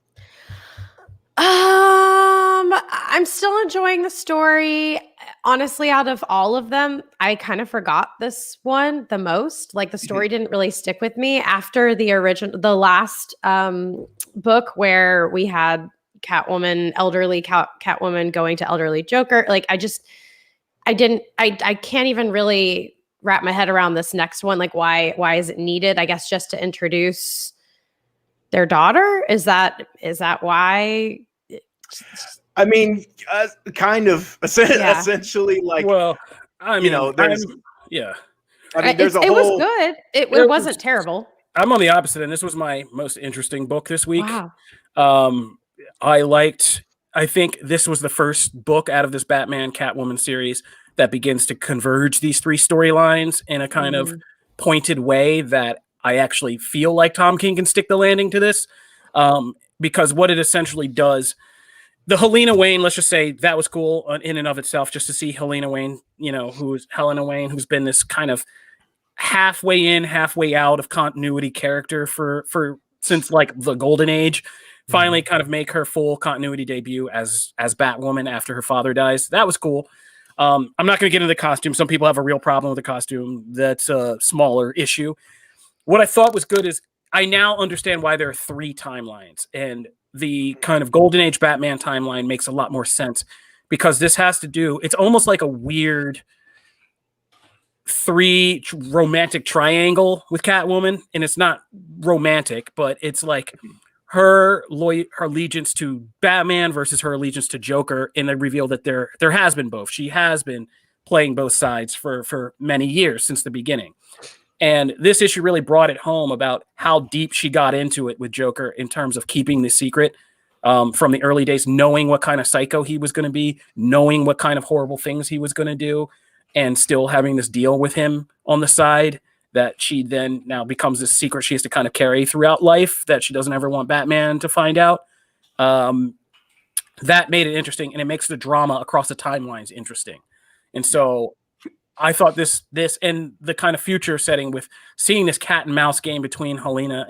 I'm still enjoying the story. Honestly, out of all of them, I kind of forgot this one the most. Like the story didn't really stick with me after the last book where we had Catwoman, elderly Catwoman going to elderly Joker. Like I can't even really wrap my head around this next one. Like, why is it needed? I guess just to introduce their daughter. Is that why? I mean, kind of essentially, like, well, I mean, there's yeah. I mean, there's a it whole. was good. It wasn't terrible. I'm on the opposite, and this was my most interesting book this week. Wow. I think this was the first book out of this Batman Catwoman series that begins to converge these three storylines in a kind of pointed way that I actually feel like Tom King can stick the landing to this. Because what it essentially does, the Helena Wayne, let's just say that was cool in and of itself, just to see Helena Wayne, who's Helena Wayne, who's been this kind of halfway in, halfway out of continuity character for since like the Golden Age. Finally kind of make her full continuity debut as Batwoman after her father dies. That was cool. I'm not going to get into the costume. Some people have a real problem with the costume. That's a smaller issue. What I thought was good is I now understand why there are three timelines, and the kind of Golden Age Batman timeline makes a lot more sense because this has to do, it's almost like a weird romantic triangle with Catwoman, and it's not romantic, but it's like her allegiance to Batman versus her allegiance to Joker, and they reveal that there has been both. She has been playing both sides for many years since the beginning. And this issue really brought it home about how deep she got into it with Joker in terms of keeping the secret from the early days, knowing what kind of psycho he was going to be, knowing what kind of horrible things he was going to do, and still having this deal with him on the side that she then now becomes this secret she has to kind of carry throughout life that she doesn't ever want Batman to find out. That made it interesting, and it makes the drama across the timelines interesting. And so I thought this and the kind of future setting with seeing this cat and mouse game between Helena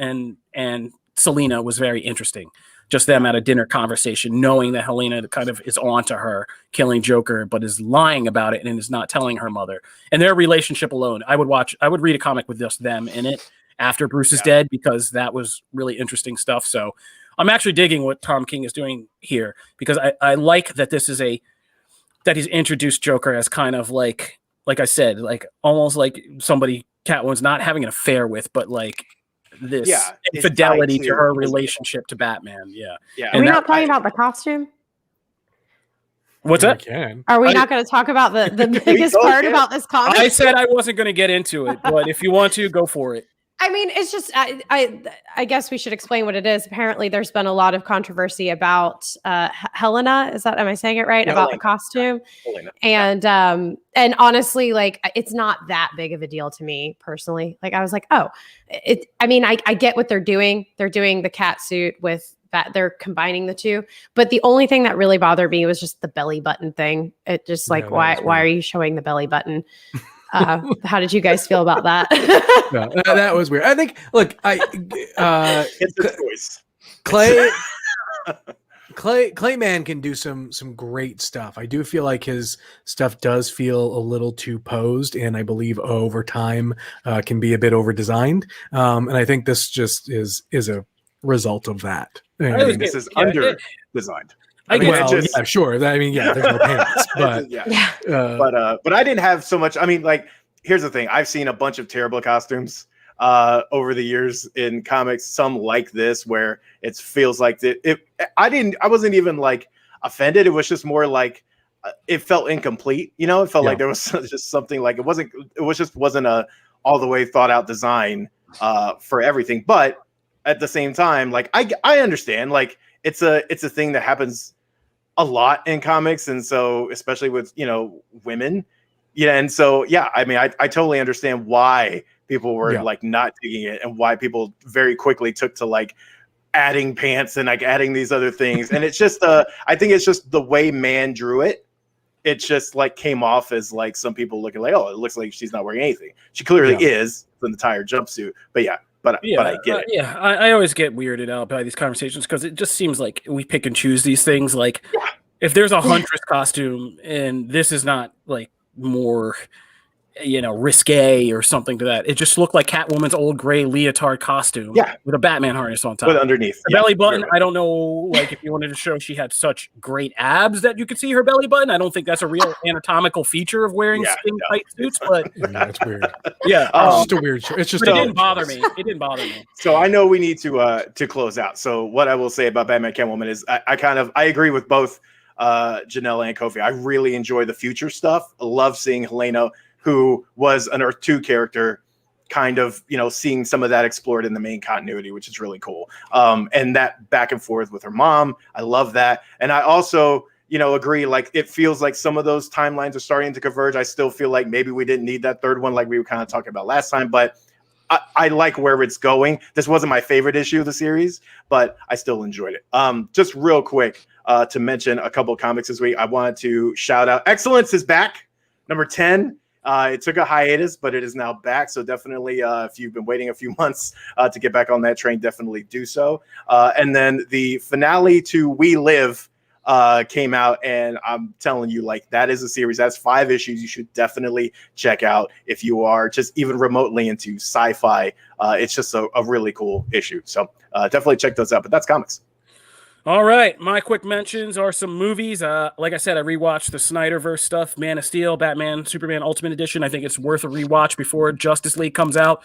and Selena was very interesting. Just them at a dinner conversation, knowing that Helena kind of is onto her killing Joker, but is lying about it and is not telling her mother. And their relationship alone, I would read a comic with just them in it after Bruce is dead, because that was really interesting stuff. So I'm actually digging what Tom King is doing here, because I like that that he's introduced Joker as kind of like I said, like almost like somebody Catwoman's not having an affair with, but like this infidelity to her relationship to Batman. Yeah. Are we not talking about the costume? What's that? Are we not going to talk about the biggest part about this comic? I said I wasn't going to get into it, but if you want to, go for it. I mean, it's just, I guess we should explain what it is. Apparently, there's been a lot of controversy about Helena. Am I saying it right? Yeah, about Helena. the costume. Helena. And honestly, like, it's not that big of a deal to me personally. Like, I was like, I get what they're doing. They're doing the cat suit with that. They're combining the two. But the only thing that really bothered me was just the belly button thing. It just like, why are you showing the belly button? How did you guys feel about that? No, that was weird. I think, look, It's a choice. Clayman can do some great stuff. I do feel like his stuff does feel a little too posed, and I believe over time can be a bit over designed. And I think this just is a result of that. This is under designed. Sure. There's no pants, but but I didn't have so much. I mean, like, here's the thing: I've seen a bunch of terrible costumes over the years in comics. Some like this, where it feels like I wasn't even like offended. It was just more like it felt incomplete. It felt like there was just something like it wasn't a all the way thought out design for everything. But at the same time, like I understand, like it's a thing that happens a lot in comics, and so especially with women, and so I mean I totally understand why people were like not digging it, and why people very quickly took to like adding pants and like adding these other things. And it's just I think it's just the way Man drew it. It just like came off as like some people looking like, oh, it looks like she's not wearing anything. She clearly is in the entire jumpsuit, but But I get it. I always get weirded out by these conversations because it just seems like we pick and choose these things. Like, if there's a Huntress costume and this is not like more risque or something to that. It just looked like Catwoman's old gray leotard costume with a Batman harness on top. With underneath. The belly button, I don't know, like if you wanted to show she had such great abs that you could see her belly button. I don't think that's a real anatomical feature of wearing skin tight suits, but that's weird. Yeah. It's just a weird show. It's just it didn't bother me. It didn't bother me. So I know we need to close out. So what I will say about Batman Catwoman is I agree with both Janelle and Kofi. I really enjoy the future stuff. I love seeing Helena, who was an Earth 2 character, kind of, seeing some of that explored in the main continuity, which is really cool. And that back and forth with her mom, I love that. And I also, agree, like it feels like some of those timelines are starting to converge. I still feel like maybe we didn't need that third one like we were kind of talking about last time, but I like where it's going. This wasn't my favorite issue of the series, but I still enjoyed it. Just real quick to mention a couple of comics this week, I wanted to shout out Excellence is back, number 10. It took a hiatus, but it is now back. So definitely, if you've been waiting a few months to get back on that train, definitely do so. And then the finale to We Live came out, and I'm telling you, like, that is a series. That's 5 issues you should definitely check out if you are just even remotely into sci-fi. It's just a really cool issue. So definitely check those out. But that's comics. All right, my quick mentions are some movies. Like I said, I rewatched the Snyderverse stuff, Man of Steel, Batman, Superman Ultimate Edition. I think it's worth a rewatch before Justice League comes out,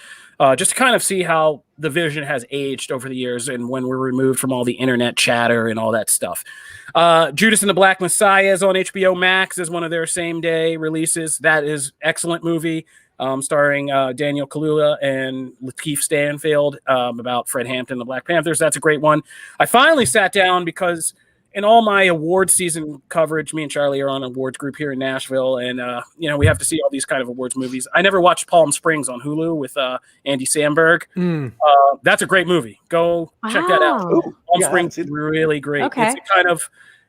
just to kind of see how the Vision has aged over the years and when we're removed from all the internet chatter and all that stuff. Judas and the Black Messiah is on HBO Max as one of their same-day releases. That is excellent movie. Starring Daniel Kaluuya and Lakeith Stanfield, about Fred Hampton, the Black Panthers. That's a great one. I finally sat down because in all my award season coverage, me and Charlie are on an awards group here in Nashville, and we have to see all these kind of awards movies. I never watched Palm Springs on Hulu with Andy Samberg. That's a great movie. Go check that out. Palm Springs is really great. Okay.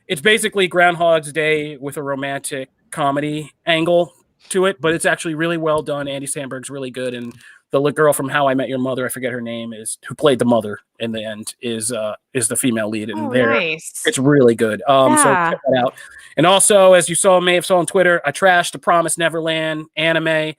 It's basically Groundhog's Day with a romantic comedy angle to it, but it's actually really well done. Andy Samberg's really good, and the girl from How I Met Your Mother, I forget her name, who played the mother in the end, is the female lead in there. Nice. It's really good. So check that out. And also, as you may have saw on Twitter, I trashed the Promised Neverland anime.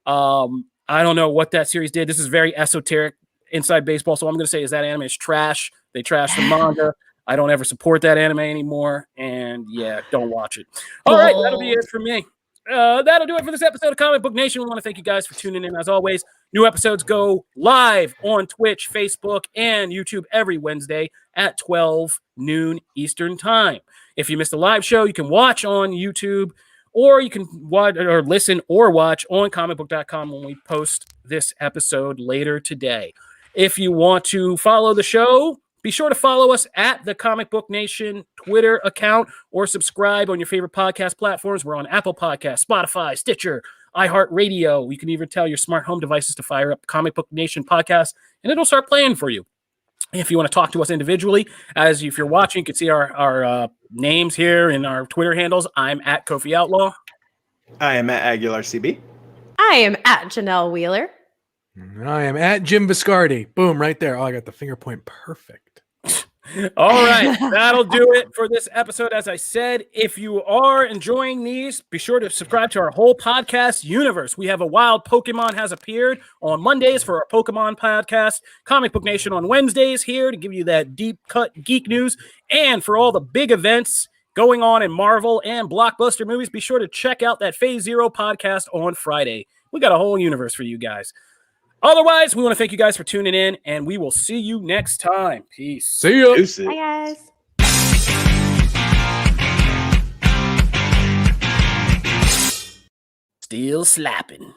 I don't know what that series did. This is very esoteric inside baseball, so I'm going to say is that anime is trash. They trashed the manga. I don't ever support that anime anymore, and don't watch it. All right, that'll be it for me. That'll do it for this episode of Comic Book Nation. We want to thank you guys for tuning in. As always, new episodes go live on Twitch, Facebook, and YouTube every Wednesday at 12 noon Eastern Time. If you missed a live show, you can watch on YouTube, or you can watch or listen or watch on Comicbook.com when we post this episode later today. If you want to follow the show, be sure to follow us at the Comic Book Nation Twitter account or subscribe on your favorite podcast platforms. We're on Apple Podcasts, Spotify, Stitcher, iHeartRadio. You can even tell your smart home devices to fire up Comic Book Nation podcast, and it'll start playing for you. If you want to talk to us individually, if you're watching, you can see our names here and our Twitter handles. I'm at Kofi Outlaw. I am at Aguilar CB. I am at Janelle Wheeler. I am at Jim Viscardi. Boom, right there. Oh, I got the finger point perfect. All right, that'll do it for this episode. As I said, if you are enjoying these, be sure to subscribe to our whole podcast universe. We have a Wild Pokemon has appeared on Mondays for our Pokemon podcast, Comic Book Nation on Wednesdays here to give you that deep cut geek news. And for all the big events going on in Marvel and blockbuster movies, be sure to check out that Phase Zero podcast on Friday. We got a whole universe for you guys. Otherwise, we want to thank you guys for tuning in, and we will see you next time. Peace. See ya. Bye, guys. Still slapping.